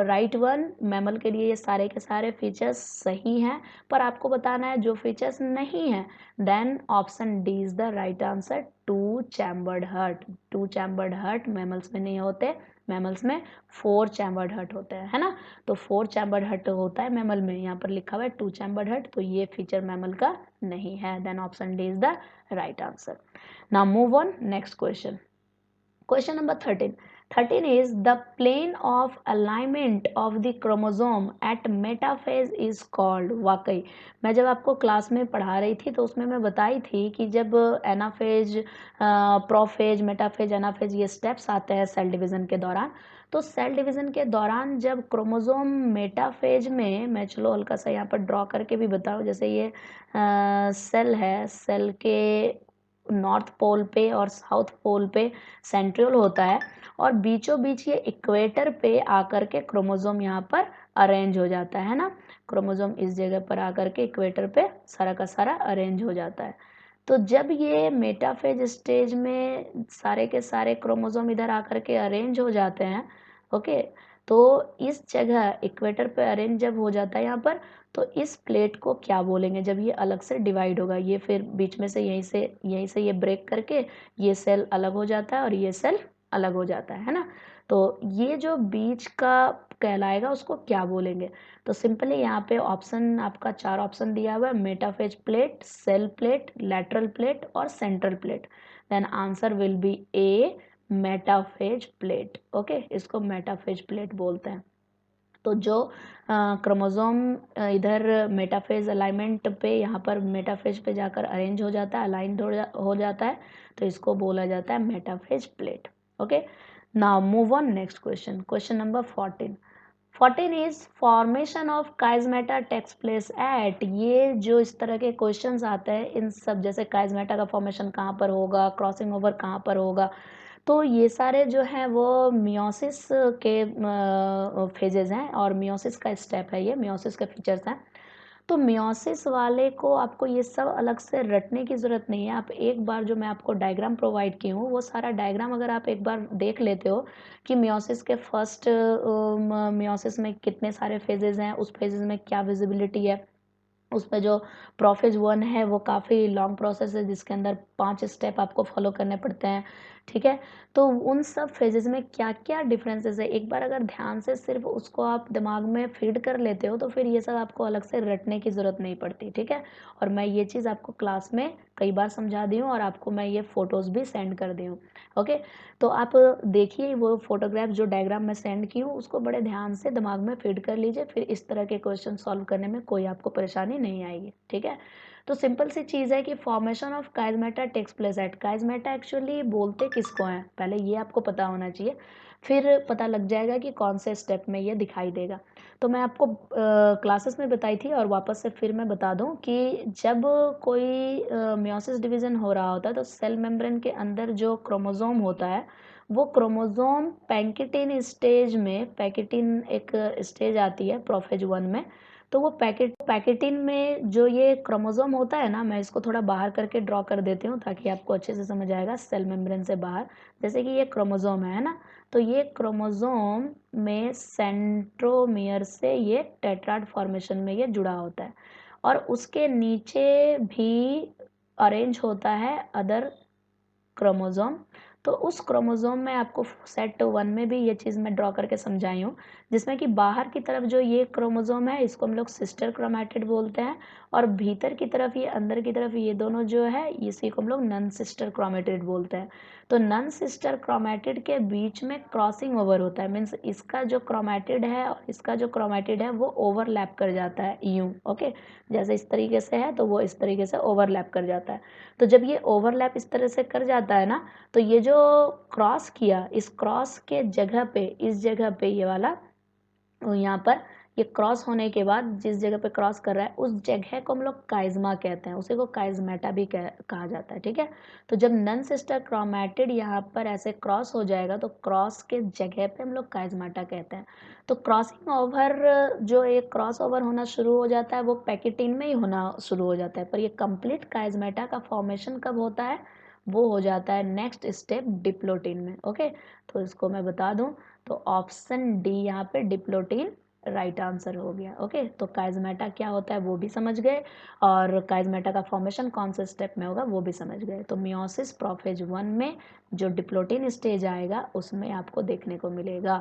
right one, mammal के लिए ये सारे के सारे फीचर्स सही हैं, पर आपको बताना है जो फीचर्स नहीं हैं, then option D is the right answer, two chambered heart. Two chambered heart mammals में नहीं होते, मैमल्स में 4 चैम्बर्ड हार्ट होते हैं, है ना। तो 4 चैम्बर्ड हार्ट होता है मैमल में, यहाँ पर लिखा हुआ है 2 चैम्बर्ड हार्ट, तो ये फीचर मैमल का नहीं है, then option D is the right answer. Now move on next question. Question number 13. 13 is the plane of alignment of the chromosome at metaphase is called. वाकई मैं जब आपको क्लास में पढ़ा रही थी तो उसमें मैं बताई थी कि जब एनाफेज, प्रोफेज, मेटाफेज, एनाफेज ये स्टेप्स आते हैं सेल डिवीज़न के दौरान, तो सेल डिवीज़न के दौरान जब क्रोमोसोम मेटाफेज में, मैं चलो हल्का सा यहाँ पर ड्रॉ करके भी बताऊँ, जैसे ये सेल है, सेल के नॉर्थ पोल पे और साउथ पोल पे सेंट्रियोल होता है, और बीचों बीच ये इक्वेटर पे आकर के क्रोमोसोम यहाँ पर अरेंज हो जाता है ना। क्रोमोसोम इस जगह पर आकर के इक्वेटर पे सारा का सारा अरेंज हो जाता है। तो जब ये मेटाफेज स्टेज में सारे के सारे क्रोमोसोम इधर आकर के अरेंज हो जाते हैं, ओके, तो इस जगह इक्वेटर पे अरेंज जब हो जाता है यहाँ पर, तो इस प्लेट को क्या बोलेंगे जब ये अलग से डिवाइड होगा, ये फिर बीच में से यहीं से ये ब्रेक करके ये सेल अलग हो जाता है और ये सेल अलग हो जाता है ना। तो ये जो बीच का कहलाएगा उसको क्या बोलेंगे? तो सिंपली यहाँ पे ऑप्शन आपका 4 ऑप्शन दिया हुआ है, metaphase plate, cell plate, lateral plate और central plate. Then answer will be A, metaphase plate. Okay, इसको मेटाफेज प्लेट बोलते हैं। तो जो क्रोमोसोम इधर मेटाफेज अलाइनमेंट पे, यहाँ पर मेटाफेज पे जाकर अरेंज हो जाता है, अलाइंड हो जाता है, तो इसको बोला जाता है metaphase plate. Okay, now move on next question. Question number 14। 14 is formation of chiasmata takes place at. ये जो इस तरह के क्वेश्चंस आते हैं, इन सब जैसे काइजमेटा का फॉर्मेशन कहाँ पर होगा, क्रॉसिंग ओवर कहाँ पर होगा, तो ये सारे जो हैं वो मियोसिस के फेजेस हैं, और मियोसिस का स्टेप है, ये मियोसिस के फीचर्स हैं। तो मियोसिस वाले को आपको ये सब अलग से रटने की ज़रूरत नहीं है। आप एक बार जो मैं आपको डायग्राम प्रोवाइड की हूँ, वो सारा डायग्राम अगर आप एक बार देख लेते हो कि मियोसिस के फर्स्ट मियोसिस में कितने सारे फेजेस हैं, उस फेजेस में क्या विजिबिलिटी है, उसमें जो प्रोफेज 1 है वो काफ़ी लॉन्ग प्रोसेस है जिसके अंदर 5 स्टेप आपको फॉलो करने पड़ते हैं। ठीक है, तो उन सब फेजेस में क्या क्या डिफरेंसेस है, एक बार अगर ध्यान से सिर्फ उसको आप दिमाग में फीड कर लेते हो, तो फिर ये सब आपको अलग से रटने की ज़रूरत नहीं पड़ती। ठीक है, और मैं ये चीज़ आपको क्लास में कई बार समझा दी हूँ और आपको मैं ये फ़ोटोज़ भी सेंड कर दी हूँ। ओके, तो आप देखिए वो फोटोग्राफ जो डायग्राम में सेंड की हूँ उसको बड़े ध्यान से दिमाग में फीड कर लीजिए, फिर इस तरह के क्वेश्चन सॉल्व करने में कोई आपको परेशानी नहीं आएगी। ठीक है, तो सिंपल सी चीज़ है कि formation of chiasmata takes place at, chiasmata actually बोलते किसको हैं, पहले ये आपको पता होना चाहिए, फिर पता लग जाएगा कि कौन से स्टेप में ये दिखाई देगा। तो मैं आपको क्लासेस में बताई थी और वापस से फिर मैं बता दूं कि जब कोई मियोसिस डिवीज़न हो रहा होता है तो सेल मेम्ब्रेन के अंदर जो क्रोमोसोम होता है वो क्रोमोसोम पैंकिटिन स्टेज में, पैकिटिन एक स्टेज आती है प्रोफेज 1 में, तो वो पैकेटिन में जो ये क्रोमोसोम होता है ना, मैं इसको थोड़ा बाहर करके ड्रॉ कर देती हूँ ताकि आपको अच्छे से समझ आएगा सेल मेम्ब्रेन से बाहर। जैसे कि ये क्रोमोसोम है ना, तो ये क्रोमोसोम में सेंट्रोमियर से ये टेट्राड फॉर्मेशन में ये जुड़ा होता है, और उसके नीचे भी अरेंज होता है अदर क्रोमोसोम। तो उस क्रोमोसोम में आपको सेट 1 में भी ये चीज़ मैं ड्रॉ करके समझाई हूँ, जिसमें कि बाहर की तरफ जो ये क्रोमोसोम है इसको हम लोग सिस्टर क्रोमैटिड बोलते हैं, और भीतर की तरफ ये अंदर की तरफ ये दोनों जो है इसी को हम लोग नन सिस्टर क्रोमैटिड बोलते हैं। तो नन सिस्टर क्रोमैटिड के बीच में क्रॉसिंग ओवर होता है, मीन्स इसका जो क्रोमैटिड है और इसका जो क्रोमैटिड है वो ओवरलैप कर जाता है यूँ, ओके। जैसे इस तरीके से है तो वो इस तरीके से ओवरलैप कर जाता है। तो जब ये ओवरलैप इस तरह से कर जाता है ना, तो ये जो क्रॉस किया, इस क्रॉस के जगह पे, इस जगह पे ये वाला, यहाँ पर ये क्रॉस होने के बाद जिस जगह पे क्रॉस कर रहा है उस जगह को हम लोग काइज़मा कहते हैं, उसी को काइज़मेटा भी कहा जाता है, ठीक है। तो जब नन सिस्टर क्रोमैटिड यहाँ पर ऐसे क्रॉस हो जाएगा तो क्रॉस के जगह पे हम लोग काइज़मेटा कहते हैं। तो क्रॉसिंग ओवर, जो एक क्रॉस ओवर होना शुरू हो जाता है वो पैकेटिन में ही होना शुरू हो जाता है, पर ये कंप्लीट काइज़मेटा का फॉर्मेशन कब होता है, वो हो जाता है नेक्स्ट स्टेप डिप्लोटिन में, ओके। तो इसको मैं बता दूं, तो ऑप्शन डी यहाँ पे डिप्लोटिन राइट आंसर हो गया, ओके। तो काइज़मेटा क्या होता है वो भी समझ गए, और काइज़मेटा का फॉर्मेशन कौन से स्टेप में होगा वो भी समझ गए। तो मियोसिस प्रोफेज 1 में जो डिप्लोटिन स्टेज आएगा उसमें आपको देखने को मिलेगा।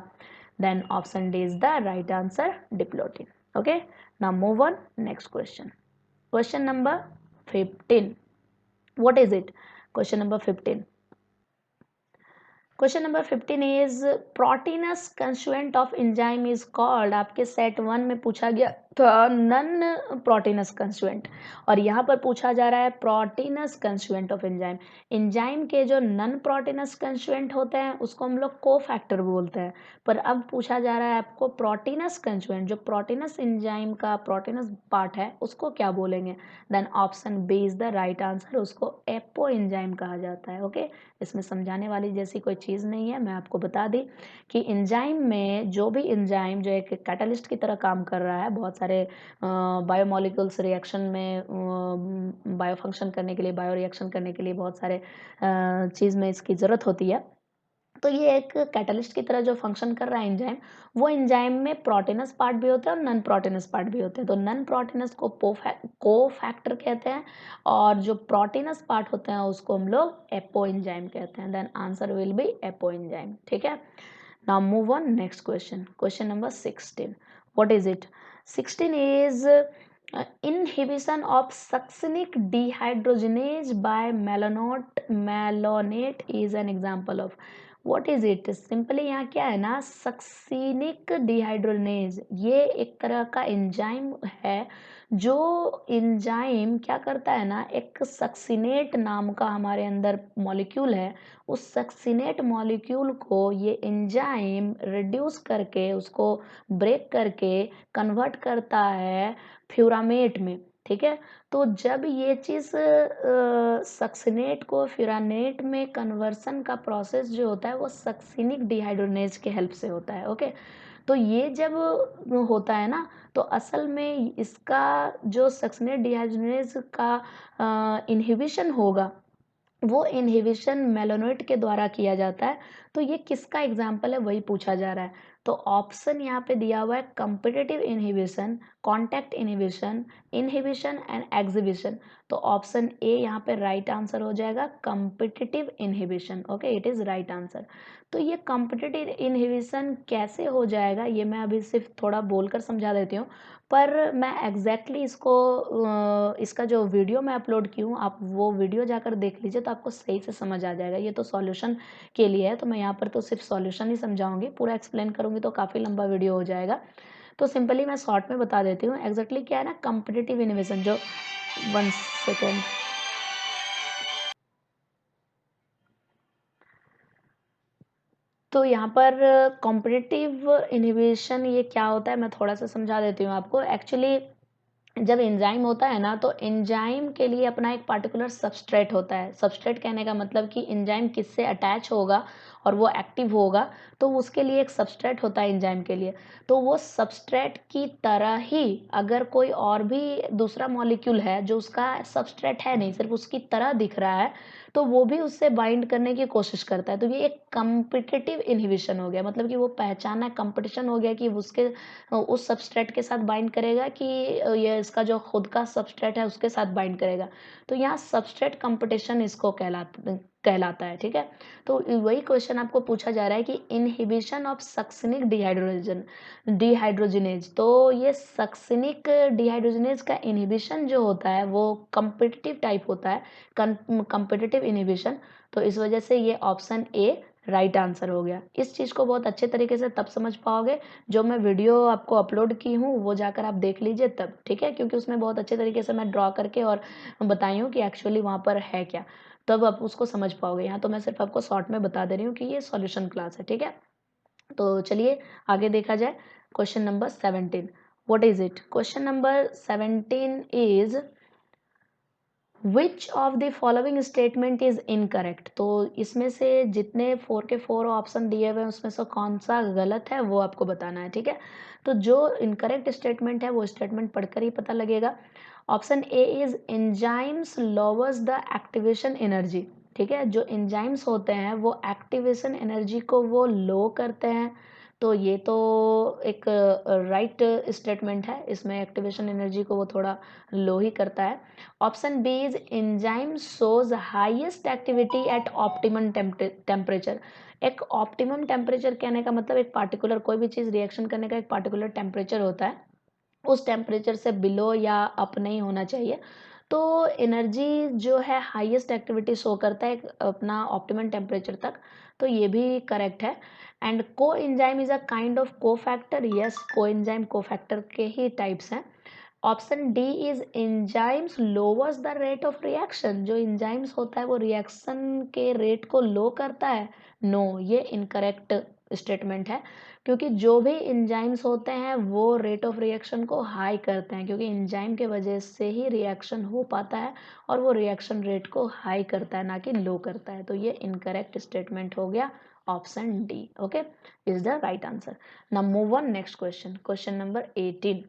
Then option D is the right answer, diplotene, okay. Now move on next question. Question number 15, what is it? Question number 15. Question number 15 is proteinous constituent of enzyme is called, आपके set 1 में पूछा गया था none proteins constituent, और यहाँ पर पूछा जा रहा है proteins constituent of enzyme. Enzyme के जो नन प्रोटीनस कंस्टिट्यूएंट होते हैं उसको हम लोग कोफैक्टर बोलते हैं, पर अब पूछा जा रहा है आपको प्रोटीनस कंस्टिट्यूएंट, जो प्रोटीनस एंजाइम का प्रोटीनस पार्ट है उसको क्या बोलेंगे। Then option B is the right answer, उसको एपो एंजाइम कहा जाता है, ओके। इसमें समझाने वाली जैसी कोई चीज़ नहीं है, मैं आपको बता दी कि एंजाइम में जो भी एंजाइम जो एक कैटलिस्ट की तरह काम कर रहा है, बहुत सारे बायोमोलिक्यूल्स रिएक्शन में बायो फंक्शन करने के लिए, बायो रिएक्शन करने के लिए बहुत सारे चीज़ में इसकी ज़रूरत होती है। तो ये एक कैटलिस्ट की तरह जो फंक्शन कर रहा है एंजाइम, वो एंजाइम में प्रोटीनस पार्ट भी होते हैं और नन प्रोटीनस पार्ट भी होते हैं। तो नन प्रोटीनस को कोफैक्टर कहते हैं, और जो प्रोटीनस पार्ट होते हैं उसको हम लोग एपो एंजाइम कहते हैं। Then answer will be apoenzyme, ठीक है। Now move on next question, question number 16, what is it. 16 is inhibition of succinic dehydrogenase by malonate is an example of, what is it। Simply यहाँ क्या है ना, succinic dehydrogenase ये एक तरह का एंजाइम है, जो एंजाइम क्या करता है ना, एक सक्सिनेट नाम का हमारे अंदर मॉलिक्यूल है, उस सक्सिनेट मॉलिक्यूल को ये एंजाइम रिड्यूस करके उसको ब्रेक करके कन्वर्ट करता है फ्यूरामेट में, ठीक है। तो जब ये चीज़ सक्सिनेट को फ्यूरानेट में कन्वर्सन का प्रोसेस जो होता है वो सक्सिनिक डिहाइड्रोजनेज के हेल्प से होता है, ओके। तो ये जब होता है ना, तो असल में इसका जो सक्सिनेट डिहाइड्रोजनेज का इन्हिबिशन होगा, वो इन्हिबिशन मेलानोइट के द्वारा किया जाता है। तो ये किसका एग्जाम्पल है वही पूछा जा रहा है। तो ऑप्शन यहाँ पे दिया हुआ है competitive inhibition, contact inhibition, inhibition and exhibition. तो ऑप्शन ए यहाँ पे राइट आंसर हो जाएगा, competitive inhibition, okay, it is right answer. तो ये कॉम्पिटिटिव इनहिबिशन कैसे हो जाएगा ये मैं अभी सिर्फ थोड़ा बोलकर समझा देती हूँ, पर मैं एग्जैक्टली इसको इसका जो वीडियो मैं अपलोड की हूँ आप वो वीडियो जाकर देख लीजिए तो आपको सही से समझ आ जाएगा। ये तो सॉल्यूशन के लिए है, तो मैं यहाँ पर तो सिर्फ सॉल्यूशन ही समझाऊंगी, पूरा एक्सप्लेन करूँगी तो काफ़ी लंबा वीडियो हो जाएगा। तो सिंपली मैं शॉर्ट में बता देती हूँ एग्जैक्टली क्या है ना, कॉम्पिटिटिव इनहिबिशन जो, 1 सेकेंड, तो यहाँ पर कॉम्पिटिटिव इनहिबिशन ये क्या होता है मैं थोड़ा सा समझा देती हूँ आपको। एक्चुअली जब एंजाइम होता है ना, तो एंजाइम के लिए अपना एक पार्टिकुलर सबस्ट्रेट होता है। सबस्ट्रेट कहने का मतलब कि एंजाइम किससे अटैच होगा और वो एक्टिव होगा तो उसके लिए एक सबस्ट्रेट होता है एंजाइम के लिए। तो वो सबस्ट्रेट की तरह ही अगर कोई और भी दूसरा मॉलिक्यूल है जो उसका सबस्ट्रेट है नहीं, सिर्फ उसकी तरह दिख रहा है, तो वो भी उससे बाइंड करने की कोशिश करता है। तो ये एक कॉम्पिटिटिव इन्हिबिशन हो गया, मतलब कि वो पहचाना कंपटीशन हो गया कि उसके उस सबस्ट्रेट के साथ बाइंड करेगा कि ये इसका जो खुद का सबस्ट्रेट है उसके साथ बाइंड करेगा। तो यहाँ सबस्ट्रेट कंपटीशन इसको कहलाता है, ठीक है। तो वही क्वेश्चन आपको पूछा जा रहा है कि इनहिबिशन ऑफ सक्सिनिक डिहाइड्रोजिनेज। तो ये सक्सिनिक डिहाइड्रोजिनेज का इनहिबिशन जो होता है वो कंपिटिटिव टाइप होता है, कंपिटिटिव इनहिबिशन। तो इस वजह से ये ऑप्शन ए राइट आंसर हो गया। इस चीज़ को बहुत अच्छे तरीके से तब समझ पाओगे जो मैं वीडियो आपको अपलोड की हूँ वो जाकर आप देख लीजिए तब, ठीक है, क्योंकि उसमें बहुत अच्छे तरीके से मैं ड्रॉ करके और बताई हूँ कि एक्चुअली वहाँ पर है क्या, तब आप उसको समझ पाओगे। यहाँ तो मैं सिर्फ आपको शॉर्ट में बता दे रही हूँ कि ये सॉल्यूशन क्लास है, ठीक है। तो चलिए आगे देखा जाए। Question number 17, what is it? Question number 17 is which of the following statement is incorrect. तो इसमें से जितने 4 के 4 ऑप्शन दिए हुए हैं उसमें से कौन सा गलत है वो आपको बताना है, ठीक है। तो जो इनकरेक्ट स्टेटमेंट है वो स्टेटमेंट पढ़कर ही पता लगेगा। Option A is enzymes louvers the activation energy, ठीक है। जो एंजाइम्स होते हैं वो एक्टिवेशन एनर्जी को वो लो करते हैं। तो ये तो एक राइट स्टेटमेंट है, इसमें एक्टिवेशन एनर्जी को वो थोड़ा लो ही करता है। Option B is enzyme shows highest activity at optimum temperature. एक ऑप्टिमम टेम्परेचर कहने का मतलब एक पार्टिकुलर कोई भी चीज़ रिएक्शन करने का एक पार्टिकुलर टेम्परेचर होता है, उस टेम्परेचर से बिलो या अप नहीं होना चाहिए। तो एनर्जी जो है हाईएस्ट एक्टिविटी शो करता है अपना ऑप्टिमम टेम्परेचर तक, तो ये भी करेक्ट है। एंड को enzyme is a kind of को फैक्टर, यस को एंजाइम को फैक्टर के ही टाइप्स हैं। Option D is enzymes louvers the rate of reaction. जो एंजाइम्स होता है वो रिएक्शन के रेट को लो करता है। नो, ये इनकरेक्ट स्टेटमेंट है, क्योंकि जो भी एंजाइम्स होते हैं वो रेट ऑफ रिएक्शन को हाई करते हैं, क्योंकि एंजाइम के वजह से ही रिएक्शन हो पाता है और वो रिएक्शन रेट को हाई करता है ना कि लो करता है। तो ये इनकरेक्ट स्टेटमेंट हो गया option D, okay, is the right answer. Now move on next question, question number 18,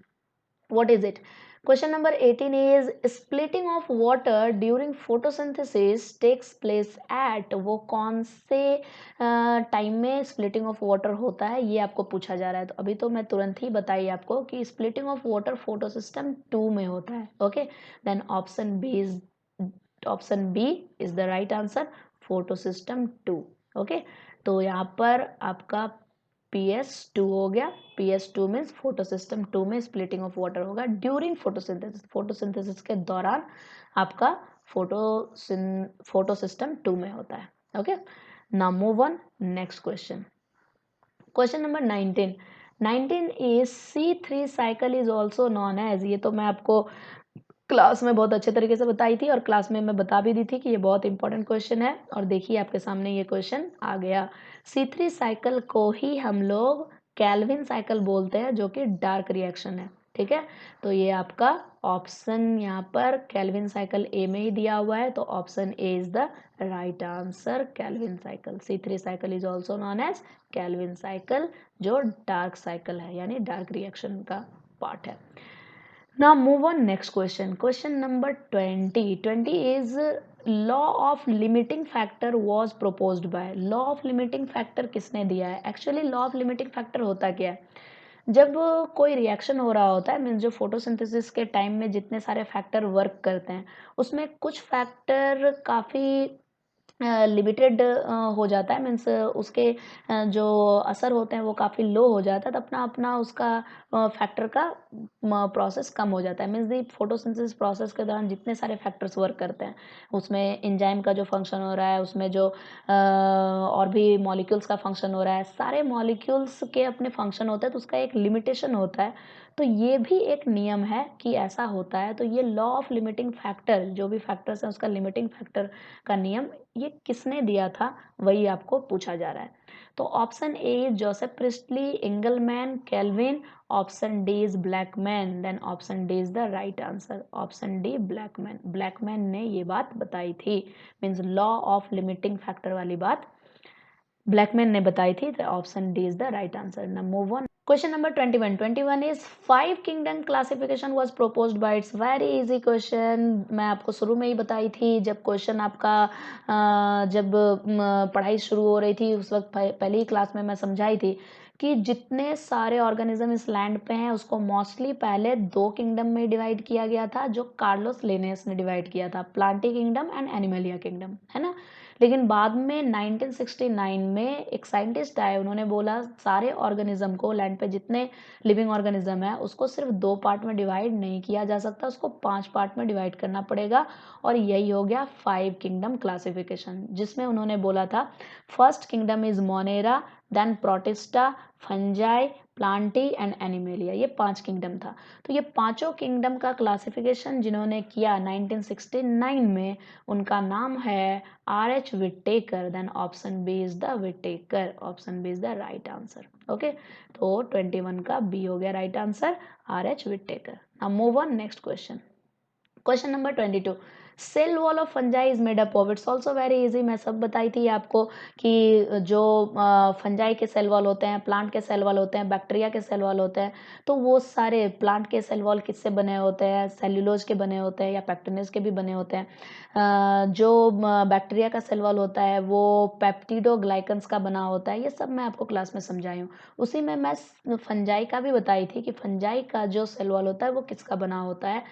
what is it? Question number 18 is splitting of water during photosynthesis takes place at, वो कौन से टाइम में splitting of water होता है ये आपको पूछा जा रहा है। तो अभी तो मैं तुरंत ही बताई आपको कि स्प्लिटिंग ऑफ वाटर फोटोसिस्टम 2 में होता है, okay. Then option B is the right answer, photosystem 2, okay. तो यहाँ पर आपका PS2 हो गया। PS2 मीन्स फोटोसिस्टम 2 में स्प्लिटिंग ऑफ वाटर होगा ड्यूरिंग फोटोसिंथेसिस, फोटोसिंथेसिस के दौरान आपका फोटोसिस्टम 2 में होता है, okay. Now move on next question, question number 19, 19 is C3 cycle is also known as. ये तो मैं आपको क्लास में बहुत अच्छे तरीके से बताई थी और क्लास में मैं बता भी दी थी कि ये बहुत इंपॉर्टेंट क्वेश्चन है। और देखिए आपके सामने ये क्वेश्चन आ गया। C3 साइकिल को ही हम लोग कैल्विन साइकिल बोलते हैं, जो कि डार्क रिएक्शन है, ठीक है। तो ये आपका ऑप्शन यहाँ पर कैल्विन साइकिल ए में ही दिया हुआ है, तो option A is the right answer, Calvin cycle. C3 cycle is also known as Calvin cycle, जो डार्क साइकिल है यानी डार्क रिएक्शन का पार्ट है। Now move on next question. Question number 20. 20 is law of limiting factor was proposed by. Law of limiting factor किसने दिया है? Actually law of limiting factor होता क्या है? जब कोई रिएक्शन हो रहा होता है, मीन्स जो फोटोसिंथेसिस के टाइम में जितने सारे फैक्टर वर्क करते हैं उसमें कुछ फैक्टर काफ़ी लिमिटेड हो जाता है, मीन्स उसके जो असर होते हैं वो काफ़ी लो हो जाता है, तो अपना अपना उसका फैक्टर का प्रोसेस कम हो जाता है। मीन्स दी फोटोसिंथेसिस प्रोसेस के दौरान जितने सारे फैक्टर्स वर्क करते हैं उसमें एंजाइम का जो फंक्शन हो रहा है, उसमें जो और भी मॉलिक्यूल्स का फंक्शन हो रहा है, सारे मॉलिक्यूल्स के अपने फंक्शन होते हैं, तो उसका एक लिमिटेशन होता है। तो ये भी एक नियम है कि ऐसा होता है। तो ये लॉ ऑफ लिमिटिंग फैक्टर, जो भी फैक्टर्स हैं उसका लिमिटिंग फैक्टर का नियम ये किसने दिया था वही आपको पूछा जा रहा है। तो option A is Joseph Priestley, Engelmann, Kelvin, option D is Blackman, then option D is the right answer, option D Blackman. Blackman ने ये बात बताई थी, means law of limiting factor वाली बात ब्लैकमैन ने बताई थी, तो option D is the right answer. ना move on. Question number 21 is five kingdom classification was proposed by, it's very easy question. मैं आपको शुरू में ही बताई थी, जब क्वेश्चन आपका जब पढ़ाई शुरू हो रही थी उस वक्त पहली ही क्लास में मैं समझाई थी कि जितने सारे ऑर्गेनिज्म इस लैंड पे हैं उसको मोस्टली पहले दो किंगडम में डिवाइड किया गया था, जो कार्लोस लिनेस ने डिवाइड किया था, Plantae kingdom and Animalia kingdom, है ना। लेकिन बाद में 1969 में एक साइंटिस्ट आए, उन्होंने बोला सारे ऑर्गेनिज्म को, लैंड पे जितने लिविंग ऑर्गेनिज्म है उसको सिर्फ दो पार्ट में डिवाइड नहीं किया जा सकता, उसको 5 पार्ट में डिवाइड करना पड़ेगा। और यही हो गया फाइव किंगडम क्लासिफिकेशन, जिसमें उन्होंने बोला था first kingdom is Monera, then Protista, Fungi, Plantae and Animalia, ये 5 किंगडम था। तो ये पांचों किंगडम का क्लासिफिकेशन जिन्होंने किया 1969 में, उनका नाम है R.H. Whittaker. Then option B is the Whittaker, option B is the right answer. Okay, तो 21 का बी हो गया right answer, R.H. Whittaker. Now move on next question. Question number 22, cell wall of fungi is made up of, it's also very easy. मैं सब बताई थी आपको कि जो फंजाई के सेल वॉल होते हैं, प्लांट के सेल वॉल होते हैं, बैक्टीरिया के सेल वॉल होते हैं, तो वो सारे प्लांट के सेल वॉल किससे बने होते हैं, सेल्यूलोज के बने होते हैं या पेक्टिनेज के भी बने होते हैं। जो बैक्टीरिया का सेल वॉल होता है वो पेप्टिडोग्लाइकन्स का बना होता है, ये सब मैं आपको क्लास में समझाई हूँ। उसी में मैं फंजाई का भी बताई थी कि फंजाई का जो सेल वॉल होता है वो किसका बना होता है।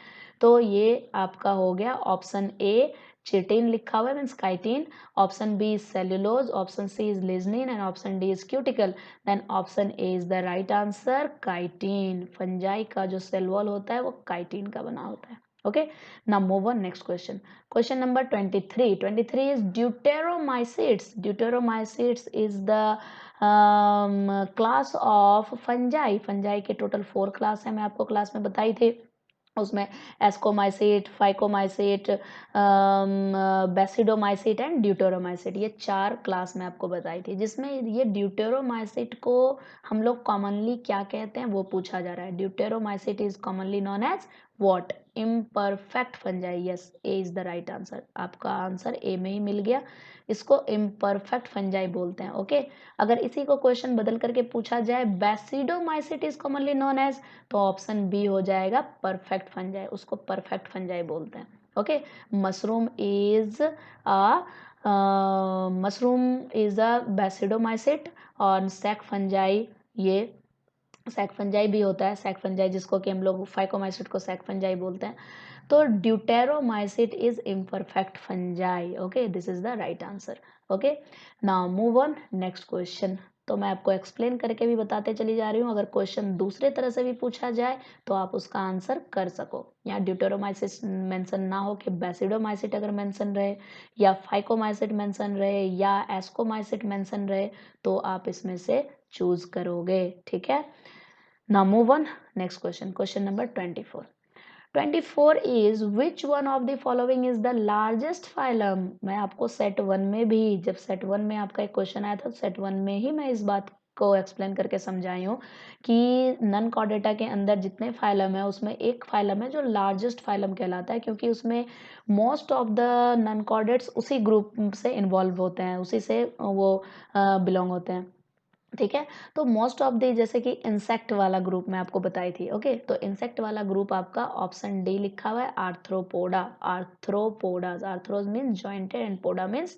तो ये आपका हो गया ऑप्शन ए चिटिन लिखा हुआ है, means chitin, option B is cellulose, option C is lignin and option D is cuticle. Then option A is the right answer, chitin. Fungi का जो सेल वॉल होता है वो काइटिन का बना होता है। Okay, now move on next question. Question number 23 is deuteromycetes, deuteromycetes is the class of fungi. Fungi के टोटल 4 क्लास है, मैं आपको क्लास में बताई थी। उसमें एस्कोमाइसिट, फाइकोमाइसिट, बेसिडोमाइसिट एंड ड्यूटेरोमाइसिट, ये 4 क्लास में आपको बताई थी, जिसमें ये ड्यूटेरोमाइसिट को हम लोग कॉमनली क्या कहते हैं वो पूछा जा रहा है। Deuteromycete is commonly known as what, imperfect fungi. Yes, A is the right answer, आपका आंसर ए में ही मिल गया। इसको इम्परफेक्ट फंजाई बोलते हैं। ओके, अगर इसी को क्वेश्चन बदल करके पूछा जाए बेसिडोमाइसिट इज कॉमनली नोन एज, तो ऑप्शन बी हो जाएगा परफेक्ट फंजाई, उसको परफेक्ट फंजाई बोलते हैं। ओके, मशरूम इज अ बेसिडोमाइसिट, और सैक फंजाई, ये सैक फंजाई भी होता है, सैक फंजाई जिसको कि हम लोग फाइकोमाइसिट को सैक फंजाई बोलते हैं। तो deuteromycete is imperfect fungi. Okay, this is the right answer. Okay, now move on next question. तो मैं आपको एक्सप्लेन करके भी बताते चली जा रही हूँ, अगर क्वेश्चन दूसरे तरह से भी पूछा जाए तो आप उसका आंसर कर सको। यहाँ ड्यूटेरोमाइसिट मेंशन ना हो कि बेसिडोमाइसिट अगर मेंशन रहे, या फाइकोमाइसिट मेंशन रहे, या एस्कोमाइसिट मेंशन रहे, तो आप इसमें से चूज करोगे। ठीक है, now move on next question. Question number 24 is which one of the following is the largest phylum. मैं आपको सेट 1 में भी, जब सेट 1 में आपका एक क्वेश्चन आया था, सेट 1 में ही मैं इस बात को एक्सप्लेन करके समझाई हूँ कि नन कॉर्डेटा के अंदर जितने फाइलम है उसमें एक फाइलम है जो लार्जेस्ट फाइलम कहलाता है, क्योंकि उसमें most of the non chordates उसी ग्रुप से इन्वॉल्व होते हैं, उसी से वो बिलोंग होते हैं। ठीक है, तो मोस्ट ऑफ द, जैसे कि इंसेक्ट वाला ग्रुप मैं आपको बताई थी। ओके, तो इंसेक्ट वाला ग्रुप आपका ऑप्शन डी लिखा हुआ है, Arthropoda. Arthropodas, arthros means jointed and poda means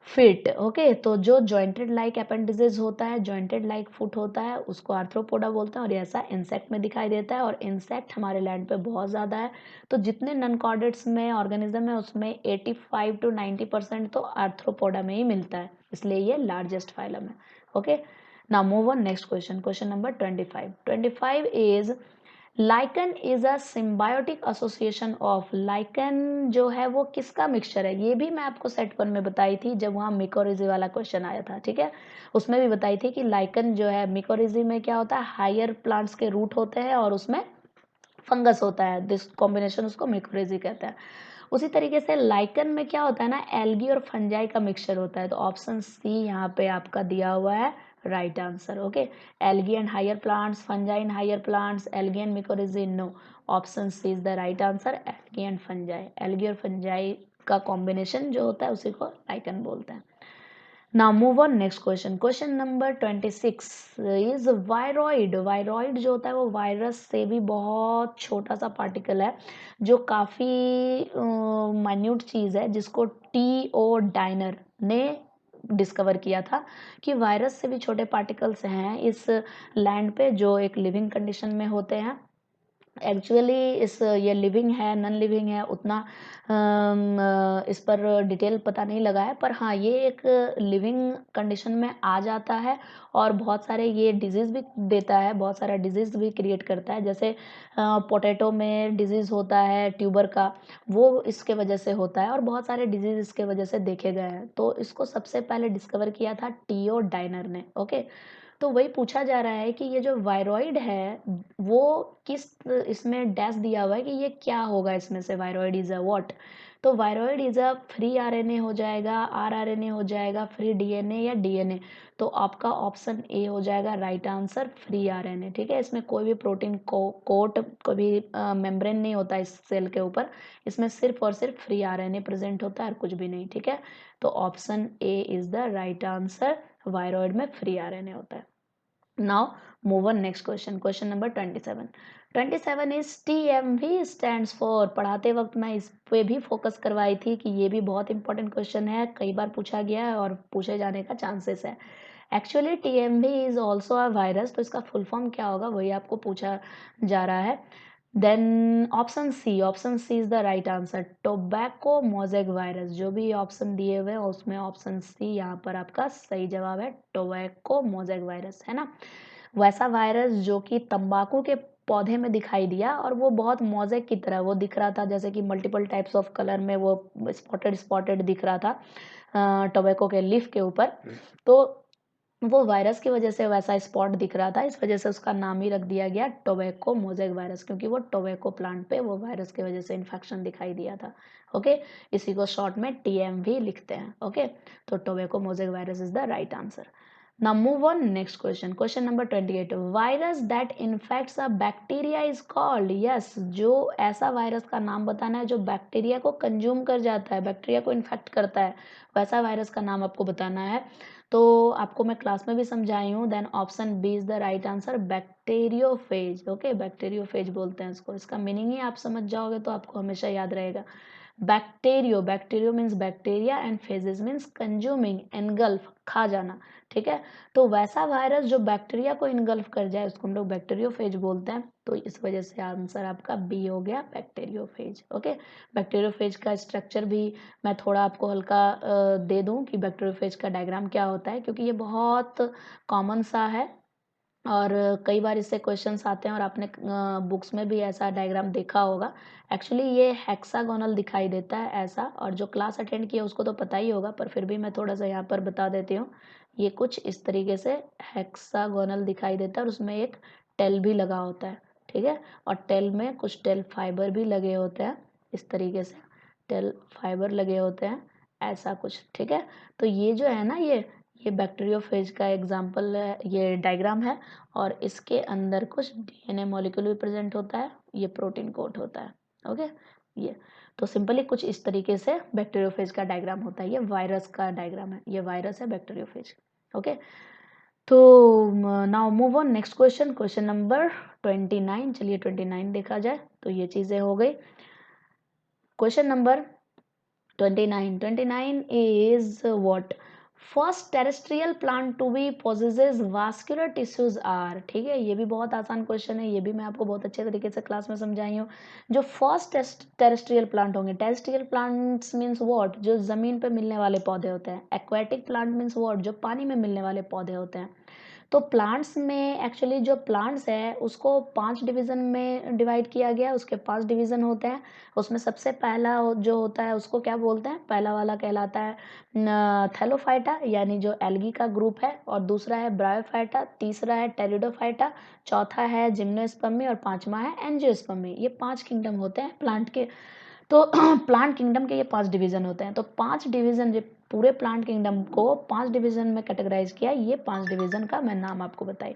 feet. Okay, तो जो जॉइंटेड लाइक अपेंडिसेस होता है, जॉइंटेड लाइक फुट होता है, उसको आर्थ्रोपोडा बोलते हैं, और ऐसा इंसेक्ट में दिखाई देता है, और इंसेक्ट हमारे लैंड पे बहुत ज़्यादा है। तो जितने नन कॉर्डेट्स में ऑर्गेनिज्म है उसमें 85 to 90% तो आर्थ्रोपोडा में ही मिलता है, इसलिए ये लार्जेस्ट फाइलम है। Okay, now move on next question. Question number 25 is lichen is a symbiotic association of. Lichen जो है वो किसका मिक्सचर है, ये भी मैं आपको सेट 1 में बताई थी जब वहाँ मिकोरिजी वाला क्वेश्चन आया था। ठीक है, उसमें भी बताई थी कि लाइकन जो है, मिकोरिजी में क्या होता है, हायर प्लांट्स के रूट होते हैं और उसमें फंगस होता है, दिस कॉम्बिनेशन उसको मिकोरिजी कहते हैं। उसी तरीके से लाइकन में क्या होता है ना, एल्गी और फंजाई का मिक्सचर होता है। तो ऑप्शन सी यहाँ पे आपका दिया हुआ है right answer. Okay, algae and higher plants, fungi and higher plants, algae and mycorrhizae, no, option C is the right answer, algae and fungi. Algae और फंजाई का कॉम्बिनेशन जो होता है उसी को लाइकन बोलते हैं। Now move on next question. Question number 26 is viroid. Viroid जो होता है वो वायरस से भी बहुत छोटा सा पार्टिकल है, जो काफ़ी माइन्यूट चीज़ है, जिसको टी.ओ. डाइनर ने डिस्कवर किया था कि वायरस से भी छोटे पार्टिकल्स हैं इस लैंड पे जो एक लिविंग कंडीशन में होते हैं। एक्चुअली इस ये लिविंग है नॉन लिविंग है उतना इस पर डिटेल पता नहीं लगा है, पर हाँ ये एक लिविंग कंडीशन में आ जाता है और बहुत सारे ये डिजीज़ भी देता है, बहुत सारा डिजीज़ भी क्रिएट करता है। जैसे पोटैटो में डिजीज़ होता है ट्यूबर का, वो इसके वजह से होता है और बहुत सारे डिजीज़ इसके वजह से देखे गए हैं। तो इसको सबसे पहले डिस्कवर किया था टी.ओ. डाइनर ने। ओके, तो वही पूछा जा रहा है कि ये जो वायरॉइड है वो किस इसमें डैश दिया हुआ है कि ये क्या होगा, इसमें से वायरॉइड इज अ व्हाट। तो viroid is a free RNA हो जाएगा, आरआरएनए हो जाएगा, फ्री डीएनए या डीएनए। तो आपका ऑप्शन ए हो जाएगा राइट आंसर, फ्री आरएनए। ठीक है, इसमें कोई भी प्रोटीन कोट कोई भी मेम्ब्रेन नहीं होता इस सेल के ऊपर, इसमें सिर्फ और सिर्फ फ्री आरएनए प्रेजेंट होता है और कुछ भी नहीं। ठीक है, तो option A is the right answer, viroid में फ्री आरएनए होता है। Now move on next question. Question number 27. 27 is TMV stands for। पढ़ाते वक्त मैं इस पे भी फोकस करवाई थी कि ये भी बहुत इंपॉर्टेंट क्वेश्चन है, कई बार पूछा गया है और पूछे जाने का चांसेस है। Actually TMV is also a virus, तो इसका फुल फॉर्म क्या होगा वही आपको पूछा जा रहा है। Then option C is the right answer, tobacco mosaic virus. जो भी ऑप्शन दिए हुए हैं उसमें ऑप्शन सी यहाँ पर आपका सही जवाब है, टोबैको मोज़ेक वायरस, है ना। वैसा वायरस जो कि तंबाकू के पौधे में दिखाई दिया और वो बहुत मोज़ेक की तरह वो दिख रहा था, जैसे कि मल्टीपल टाइप्स ऑफ कलर में वो स्पॉटेड स्पॉटेड दिख रहा था टोबैको के लीफ के ऊपर। तो वो वायरस की वजह से वैसा स्पॉट दिख रहा था, इस वजह से उसका नाम ही रख दिया गया टोबैको मोज़ेक वायरस, क्योंकि वो टोबैको प्लांट पे वो वायरस की वजह से इन्फेक्शन दिखाई दिया था। ओके, इसी को शॉर्ट में TMV लिखते हैं। ओके, तो tobacco mosaic virus is the right answer. Now move on next question. Question number 28, virus that infects a bacteria is called. Yes, जो ऐसा वायरस का नाम बताना है जो बैक्टीरिया को कंज्यूम कर जाता है, बैक्टीरिया को इन्फेक्ट करता है, वैसा वायरस का नाम आपको बताना है। तो आपको मैं क्लास में भी समझाई हूँ। Then option B is the right answer, bacteriophage. Okay, bacteriophage बोलते हैं इसको, इसका मीनिंग ही आप समझ जाओगे तो आपको हमेशा याद रहेगा। Bacterio means bacteria and phases means consuming, engulf, खा जाना। ठीक है, तो वैसा वायरस जो बैक्टीरिया को इनगल्फ कर जाए उसको हम लोग बैक्टीरियोफेज बोलते हैं। तो इस वजह से आंसर आपका बी हो गया, बैक्टीरियोफेज। ओके, बैक्टीरियोफेज का स्ट्रक्चर भी मैं थोड़ा आपको हल्का दे दूं कि बैक्टीरियोफेज का डायग्राम क्या होता है, क्योंकि ये बहुत कॉमन सा है और कई बार इससे क्वेश्चंस आते हैं और आपने बुक्स में भी ऐसा डायग्राम देखा होगा। एक्चुअली ये हेक्सागोनल दिखाई देता है ऐसा, और जो क्लास अटेंड किया उसको तो पता ही होगा, पर फिर भी मैं थोड़ा सा यहाँ पर बता देती हूँ। ये कुछ इस तरीके से हेक्सागोनल दिखाई देता है और उसमें एक टेल भी लगा होता है। ठीक है, और टेल में कुछ टेल फाइबर भी लगे होते हैं, इस तरीके से टेल फाइबर लगे होते हैं, ऐसा कुछ। ठीक है, तो ये जो है ना, ये बैक्टीरियोफेज का एग्जाम्पल है, ये डायग्राम है, और इसके अंदर कुछ DNA मॉलिक्यूल भी प्रेजेंट होता है, ये प्रोटीन कोट होता है। ओके, ये तो सिंपली कुछ इस तरीके से बैक्टीरियोफेज का डायग्राम होता है। ये वायरस का डायग्राम है, ये वायरस है बैक्टीरियोफेज। ओके, तो now move on next question. Question number 29। चलिए 29 देखा जाए, तो ये चीजें हो गई। Question number 29 is what? First terrestrial plant to be possesses vascular tissues are. ठीक है, ये भी बहुत आसान क्वेश्चन है, ये भी मैं आपको बहुत अच्छे तरीके से क्लास में समझाई हूँ। जो फर्स्ट टेरेस्ट्रियल प्लांट होंगे, टेरेस्ट्रियल प्लांट्स मीन्स व्हाट, जो जमीन पे मिलने वाले पौधे होते हैं। एक्वेटिक प्लांट मीन्स व्हाट, जो पानी में मिलने वाले पौधे होते हैं। तो प्लांट्स में एक्चुअली जो प्लांट्स है उसको 5 डिवीजन में डिवाइड किया गया, उसके 5 डिवीजन होते हैं। उसमें सबसे पहला जो होता है उसको क्या बोलते हैं, पहला वाला कहलाता है थैलोफाइटा, यानी जो एल्गी का ग्रुप है, और दूसरा है ब्रायोफाइटा, तीसरा है टेरिडोफाइटा, चौथा है जिम्नोस्पर्मी और पांचवा है एंजियोस्पर्मी। ये 5 किंगडम होते हैं प्लांट के। तो प्लांट किंगडम के ये 5 डिवीजन होते हैं। तो 5 डिवीजन, पूरे प्लांट किंगडम को 5 डिवीजन में कैटेगराइज किया, ये 5 डिवीजन का मैं नाम आपको बताई।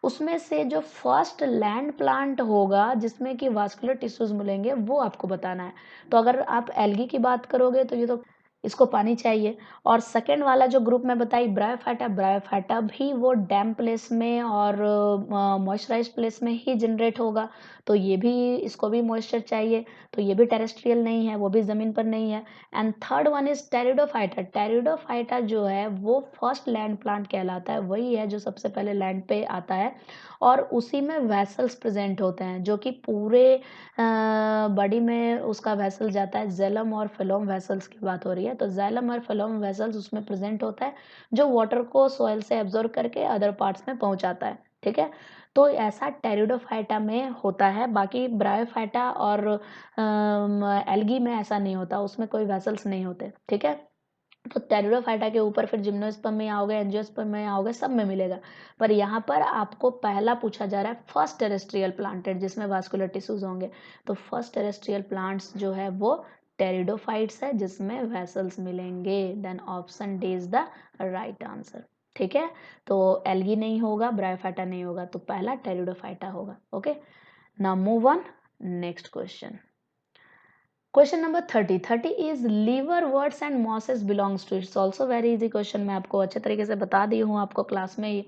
उसमें से जो फर्स्ट लैंड प्लांट होगा जिसमें कि वास्कुलर टिश्यूज मिलेंगे वो आपको बताना है। तो अगर आप एल्गी की बात करोगे तो ये तो इसको पानी चाहिए। और सेकंड वाला जो ग्रुप मैं बताई ब्रायोफाइटा, ब्रायोफाइटा भी वो डैम्प प्लेस में और मॉइस्चराइज्ड प्लेस में ही जनरेट होगा, तो ये भी, इसको भी मॉइस्चर चाहिए, तो ये भी टेरेस्ट्रियल नहीं है, वो भी ज़मीन पर नहीं है। And third one is pteridophyta. Pteridophyta जो है वो फर्स्ट लैंड प्लांट कहलाता है, वही है जो सबसे पहले लैंड पे आता है और उसी में वेसल्स प्रेजेंट होते हैं, जो कि पूरे बॉडी में उसका वेसल जाता है। जेलम और फिलोम वेसल्स की बात हो रही है, तो जेलम और फिलोम वेसल्स उसमें प्रेजेंट होता है, जो वाटर को सॉइल से एब्जॉर्ब करके अदर पार्ट्स में पहुंचाता है। ठीक है, तो ऐसा टेरिडोफाइटा में होता है। बाकी ब्रायोफाइटा और एल्गी में ऐसा नहीं होता, उसमें कोई वेसल्स नहीं होते। ठीक है, तो टेरिडोफाइटा के ऊपर फिर जिम्नोस्पर्म में आओगे, एंजियोस्पर्म में आओगे, सब में मिलेगा। पर यहाँ पर आपको पहला पूछा जा रहा है फर्स्ट टेरेस्ट्रियल प्लांटेड, जिसमें वास्कुलर टिश्यूज होंगे। तो फर्स्ट टेरेस्ट्रियल प्लांट्स जो है वो टेरिडोफाइट्स है, जिसमें वेसल्स मिलेंगे। Then option D is the right answer. ठीक है, तो एल्गी नहीं होगा, ब्रायोफाइटा नहीं होगा, तो पहला टेरिडोफाइटा होगा। Okay, now move on next question. Question number 30 is liverworts and mosses belongs to, it's also very easy question, मैं आपको अच्छे तरीके से बता दी हूँ आपको क्लास में ही।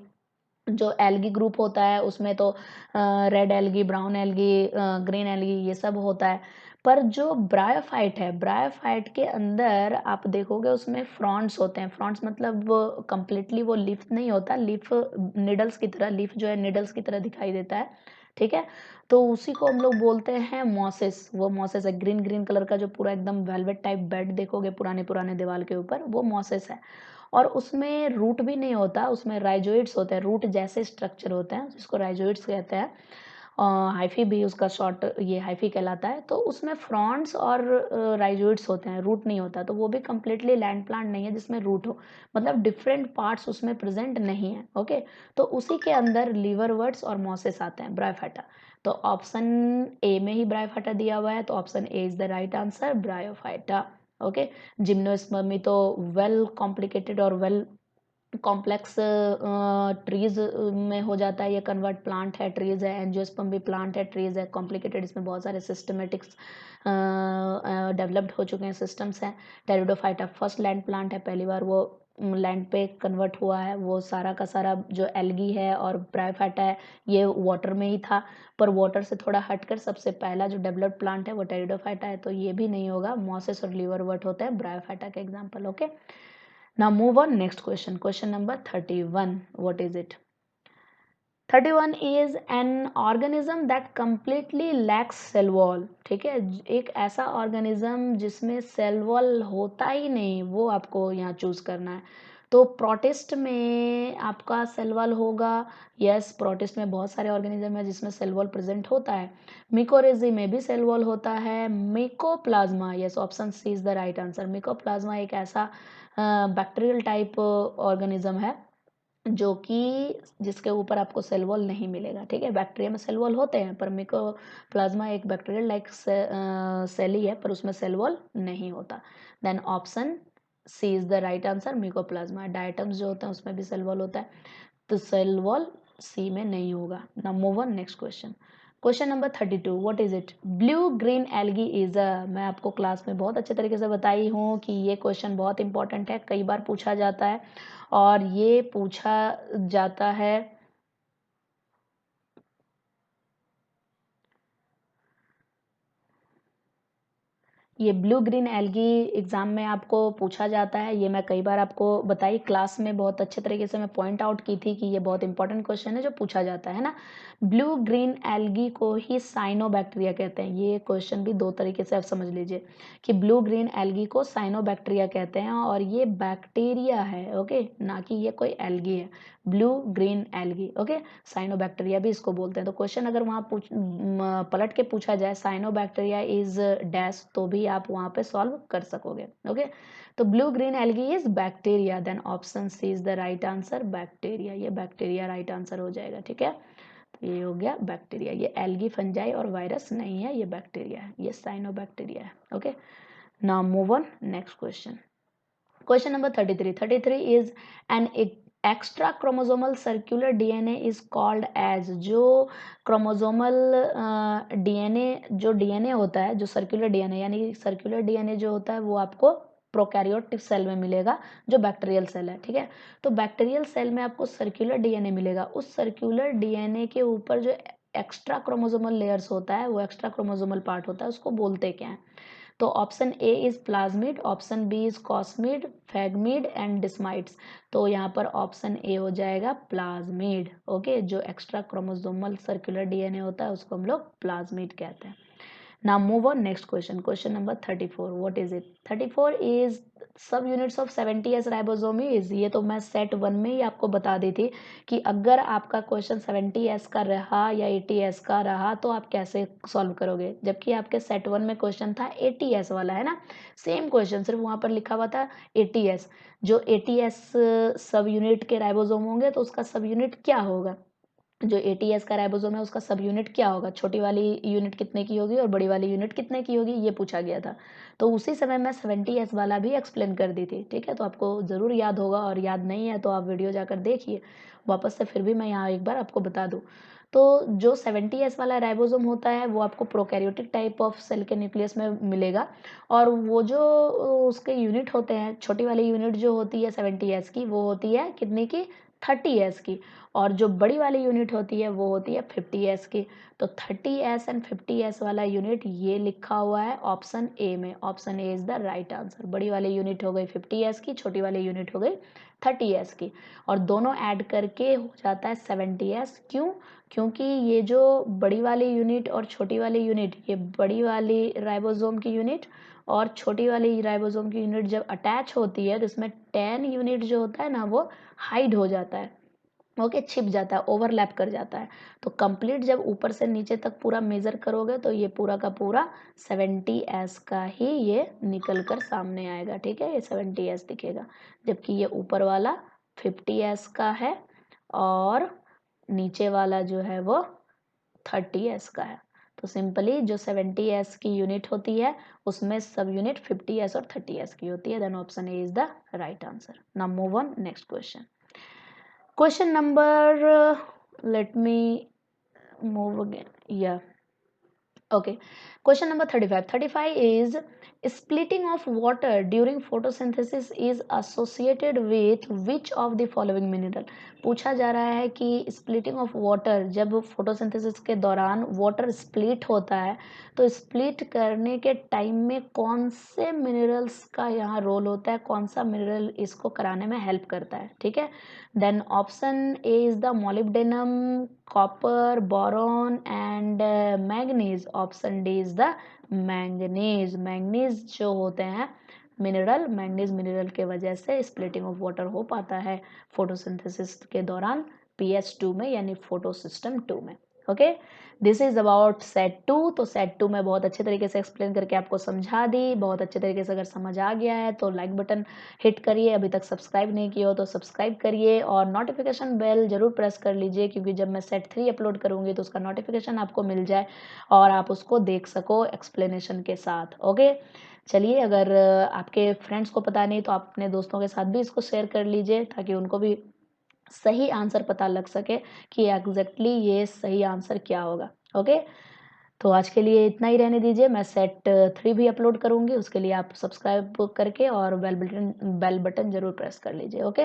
जो एल्गी ग्रुप होता है उसमें तो red algae, brown algae, green algae, ये सब होता है। पर जो ब्रायोफाइट है, ब्रायोफाइट के अंदर आप देखोगे उसमें फ्रॉन्ट्स होते हैं। फ्रॉन्ट्स मतलब कंप्लीटली वो लीफ नहीं होता, लीफ निडल्स की तरह, लीफ जो है निडल्स की तरह दिखाई देता है। ठीक है, तो उसी को हम लोग बोलते हैं मॉसेस। वो मॉसेस है, ग्रीन ग्रीन कलर का जो पूरा एकदम वेलवेट टाइप बेड देखोगे पुराने पुराने दीवार के ऊपर, वो मॉसेस है। और उसमें रूट भी नहीं होता, उसमें राइजोइड्स होते हैं, रूट जैसे स्ट्रक्चर होते हैं, जिसको राइजोइड्स कहते हैं। हाइफी भी उसका शॉर्ट, ये हाइफी कहलाता है। तो उसमें फ्रॉन्ट्स और राइजोइड्स होते हैं, रूट नहीं होता, तो वो भी कम्प्लीटली लैंड प्लांट नहीं है जिसमें रूट हो, मतलब डिफरेंट पार्ट्स उसमें प्रेजेंट नहीं है। ओके, तो उसी के अंदर लीवरवर्ट्स और मॉसेस आते हैं, ब्रायोफाइटा। तो ऑप्शन ए में ही ब्रायोफाइटा दिया हुआ है, तो option A is the right answer, Bryophyta. Okay, gymnospermae तो वेल कॉम्प्लिकेटेड और वेल कॉम्प्लेक्स ट्रीज में हो जाता है, ये कन्वर्ट प्लांट है, ट्रीज है। एंजियोस्पर्म भी प्लांट है, ट्रीज है, कॉम्प्लिकेटेड, इसमें बहुत सारे सिस्टमेटिक्स डेवलप्ड हो चुके हैं, सिस्टम्स हैं। टेरिडोफाइटा फर्स्ट लैंड प्लांट है, पहली बार वो लैंड पे कन्वर्ट हुआ है। वो सारा का सारा जो एल्गी है और ब्रायोफाइटा है, ये वाटर में ही था, पर वाटर से थोड़ा हटकर सबसे पहला जो डेवलप्ड प्लांट है वो टेरिडोफाइटा है, तो ये भी नहीं होगा। मॉसेस और लीवरवर्ट होता है ब्रायोफाइटा के example. Okay, now move on next question, question number 31, what is it? 31 is an organism that completely lacks cell wall। ठीक है, एक ऐसा ऑर्गेनिज्म जिसमें सेल वॉल होता ही नहीं, वो आपको यहाँ चूज करना है। तो प्रोटिस्ट में आपका सेल वॉल होगा। यस, प्रोटिस्ट में बहुत सारे ऑर्गेनिज्म है जिसमें सेल वॉल प्रेजेंट होता है। मिकोरेजी में भी सेल वॉल होता है। Mycoplasma, yes, option C is the right answer. Mycoplasma एक ऐसा बैक्टीरियल टाइप ऑर्गेनिज्म है जो कि जिसके ऊपर आपको सेल वॉल नहीं मिलेगा। ठीक है, बैक्टीरिया में सेल वॉल होते हैं, पर मिकोप्लाज्मा एक बैक्टीरियल लाइक सेल ही है, पर उसमें सेल वॉल नहीं होता। Then option C is the right answer, mycoplasma. Diatoms जो होते हैं उसमें भी सेल वॉल होता है, तो सेल वॉल सी में नहीं होगा। Now move on next question. Question number 32, what is it? Blue green algae is a, मैं आपको क्लास में बहुत अच्छे तरीके से बताई हूँ कि ये क्वेश्चन बहुत इंपॉर्टेंट है, कई बार पूछा जाता है और ये पूछा जाता है ये ब्लू ग्रीन एल्गी एग्जाम में आपको पूछा जाता है। ये मैं कई बार आपको बताई क्लास में, बहुत अच्छे तरीके से मैं पॉइंट आउट की थी कि ये बहुत इंपॉर्टेंट क्वेश्चन है जो पूछा जाता है ना। ब्लू ग्रीन एल्गी को ही साइनोबैक्टीरिया कहते हैं। ये क्वेश्चन भी दो तरीके से आप समझ लीजिए कि ब्लू ग्रीन एल्गी को साइनोबैक्टीरिया कहते हैं और ये बैक्टीरिया है। ओके, ना कि ये कोई एल्गी है। Blue green algae, okay, cyanobacteria भी इसको बोलते हैं। तो क्वेश्चन अगर वहाँ पलट के पूछा जाए साइनोबैक्टीरिया इज डैश, तो भी आप वहाँ पे सॉल्व कर सकोगे। ओके, तो blue green algae is bacteria, then option C is the right answer, bacteria. ये बैक्टीरिया राइट आंसर हो जाएगा। ठीक है, तो ये हो गया बैक्टीरिया। ये एल्गी, फंजाई और वायरस नहीं है, ये बैक्टीरिया है, ये साइनोबैक्टीरिया है। Okay, now move on next question. Question number 33 is an extra chromosomal circular DNA is called as. जो क्रोमोसोमल डीएनए, जो डीएनए होता है, जो सर्कुलर डीएनए, यानी सर्कुलर डीएनए जो होता है वो आपको प्रोकैरियोटिक सेल में मिलेगा जो बैक्टीरियल सेल है, ठीक है। तो बैक्टीरियल सेल में आपको सर्कुलर डीएनए मिलेगा। उस सर्कुलर डीएनए के ऊपर जो एक्स्ट्रा क्रोमोसोमल लेयर्स होता है, वो एक्स्ट्रा क्रोमोसोमल पार्ट होता है, उसको बोलते क्या है? तो option A is plasmid, option B is cosmid, phagemid and desmids. तो यहाँ पर ऑप्शन ए हो जाएगा प्लाज्मिड। ओके, जो एक्स्ट्रा क्रोमोसोमल सर्कुलर डीएनए होता है उसको हम लोग प्लाज्मिड कहते हैं। Now move on next question. Question number 34. What is it? 34 is subunits of 70s ribosome is, ये तो मैं सेट 1 में ही आपको बता दी थी कि अगर आपका क्वेश्चन 70s का रहा या 80s का रहा तो आप कैसे सॉल्व करोगे, जबकि आपके सेट 1 में क्वेश्चन था 80s वाला, है ना। सेम क्वेश्चन, सिर्फ वहाँ पर लिखा हुआ था 80s। जो 80s सब यूनिट के राइबोसोम होंगे तो उसका सब यूनिट क्या होगा, जो 80s का राइबोसोम है उसका सब यूनिट क्या होगा, छोटी वाली यूनिट कितने की होगी और बड़ी वाली यूनिट कितने की होगी, ये पूछा गया था। तो उसी समय मैं 70s वाला भी एक्सप्लेन कर दी थी, ठीक है। तो आपको ज़रूर याद होगा, और याद नहीं है तो आप वीडियो जाकर देखिए वापस से, फिर भी मैं यहाँ एक बार आपको बता दूँ। तो जो 70s वाला राइबोसोम होता है वो आपको प्रोकैरियोटिक टाइप ऑफ सेल के न्यूक्लियस में मिलेगा, और वो जो उसके यूनिट होते हैं, छोटी वाली यूनिट जो होती है 70s की, वो होती है कितनी की, 30s की, और जो बड़ी वाली यूनिट होती है वो होती है 50s की। तो 30s एंड 50s वाला यूनिट ये लिखा हुआ है ऑप्शन ए में। Option A is the right answer. बड़ी वाली यूनिट हो गई 50s की, छोटी वाली यूनिट हो गई 30s की, और दोनों ऐड करके हो जाता है 70s। क्यों? क्योंकि ये जो बड़ी वाली यूनिट और छोटी वाली यूनिट, ये बड़ी वाली राइबोसोम की यूनिट और छोटी वाली राइबोसोम की यूनिट जब अटैच होती है तो इसमें 10 यूनिट जो होता है ना वो हाइड हो जाता है, ओके, छिप जाता है, ओवरलैप कर जाता है। तो कंप्लीट जब ऊपर से नीचे तक पूरा मेजर करोगे तो ये पूरा का पूरा 70s का ही ये निकल कर सामने आएगा, ठीक है। ये 70s दिखेगा, जबकि ये ऊपर वाला 50s का है और नीचे वाला जो है वो 30s का है। तो सिंपली जो 70s की यूनिट होती है उसमें सब यूनिट 50s और 30s की होती है। Then option A is the right answer. Now move on next question. Question number, let me move again. Yeah. Okay. Question number 35. 35 is splitting of water during photosynthesis is associated with which of the following mineral? पूछा जा रहा है कि splitting of water, जब photosynthesis के दौरान water split होता है तो स्प्लिट करने के टाइम में कौन से मिनरल्स का यहाँ रोल होता है, कौन सा मिनरल इसको कराने में हेल्प करता है, ठीक है। Then option A is the molybdenum, copper, boron and manganese. Option D is the manganese. Manganese जो होते हैं मिनरल, मैंगनीज मिनरल के वजह से स्प्लिटिंग ऑफ वाटर हो पाता है फोटोसिंथेसिस के दौरान PS2 में, यानी फोटो सिस्टम 2 में। Okay, this is about set 2। तो सेट 2 में बहुत अच्छे तरीके से एक्सप्लेन करके आपको समझा दी। बहुत अच्छे तरीके से अगर समझ आ गया है तो लाइक बटन हिट करिए, अभी तक सब्सक्राइब नहीं किया हो तो सब्सक्राइब करिए, और नोटिफिकेशन बेल जरूर प्रेस कर लीजिए, क्योंकि जब मैं सेट 3 अपलोड करूँगी तो उसका नोटिफिकेशन आपको मिल जाए और आप उसको देख सको एक्सप्लेनेशन के साथ। ओके, चलिए, अगर आपके फ्रेंड्स को पता नहीं तो आप अपने दोस्तों के साथ भी इसको शेयर कर लीजिए, ताकि उनको भी सही आंसर पता लग सके कि एग्जैक्टली ये सही आंसर क्या होगा। ओके, तो आज के लिए इतना ही रहने दीजिए। मैं सेट 3 भी अपलोड करूँगी, उसके लिए आप सब्सक्राइब करके और बेल बटन जरूर प्रेस कर लीजिए। ओके।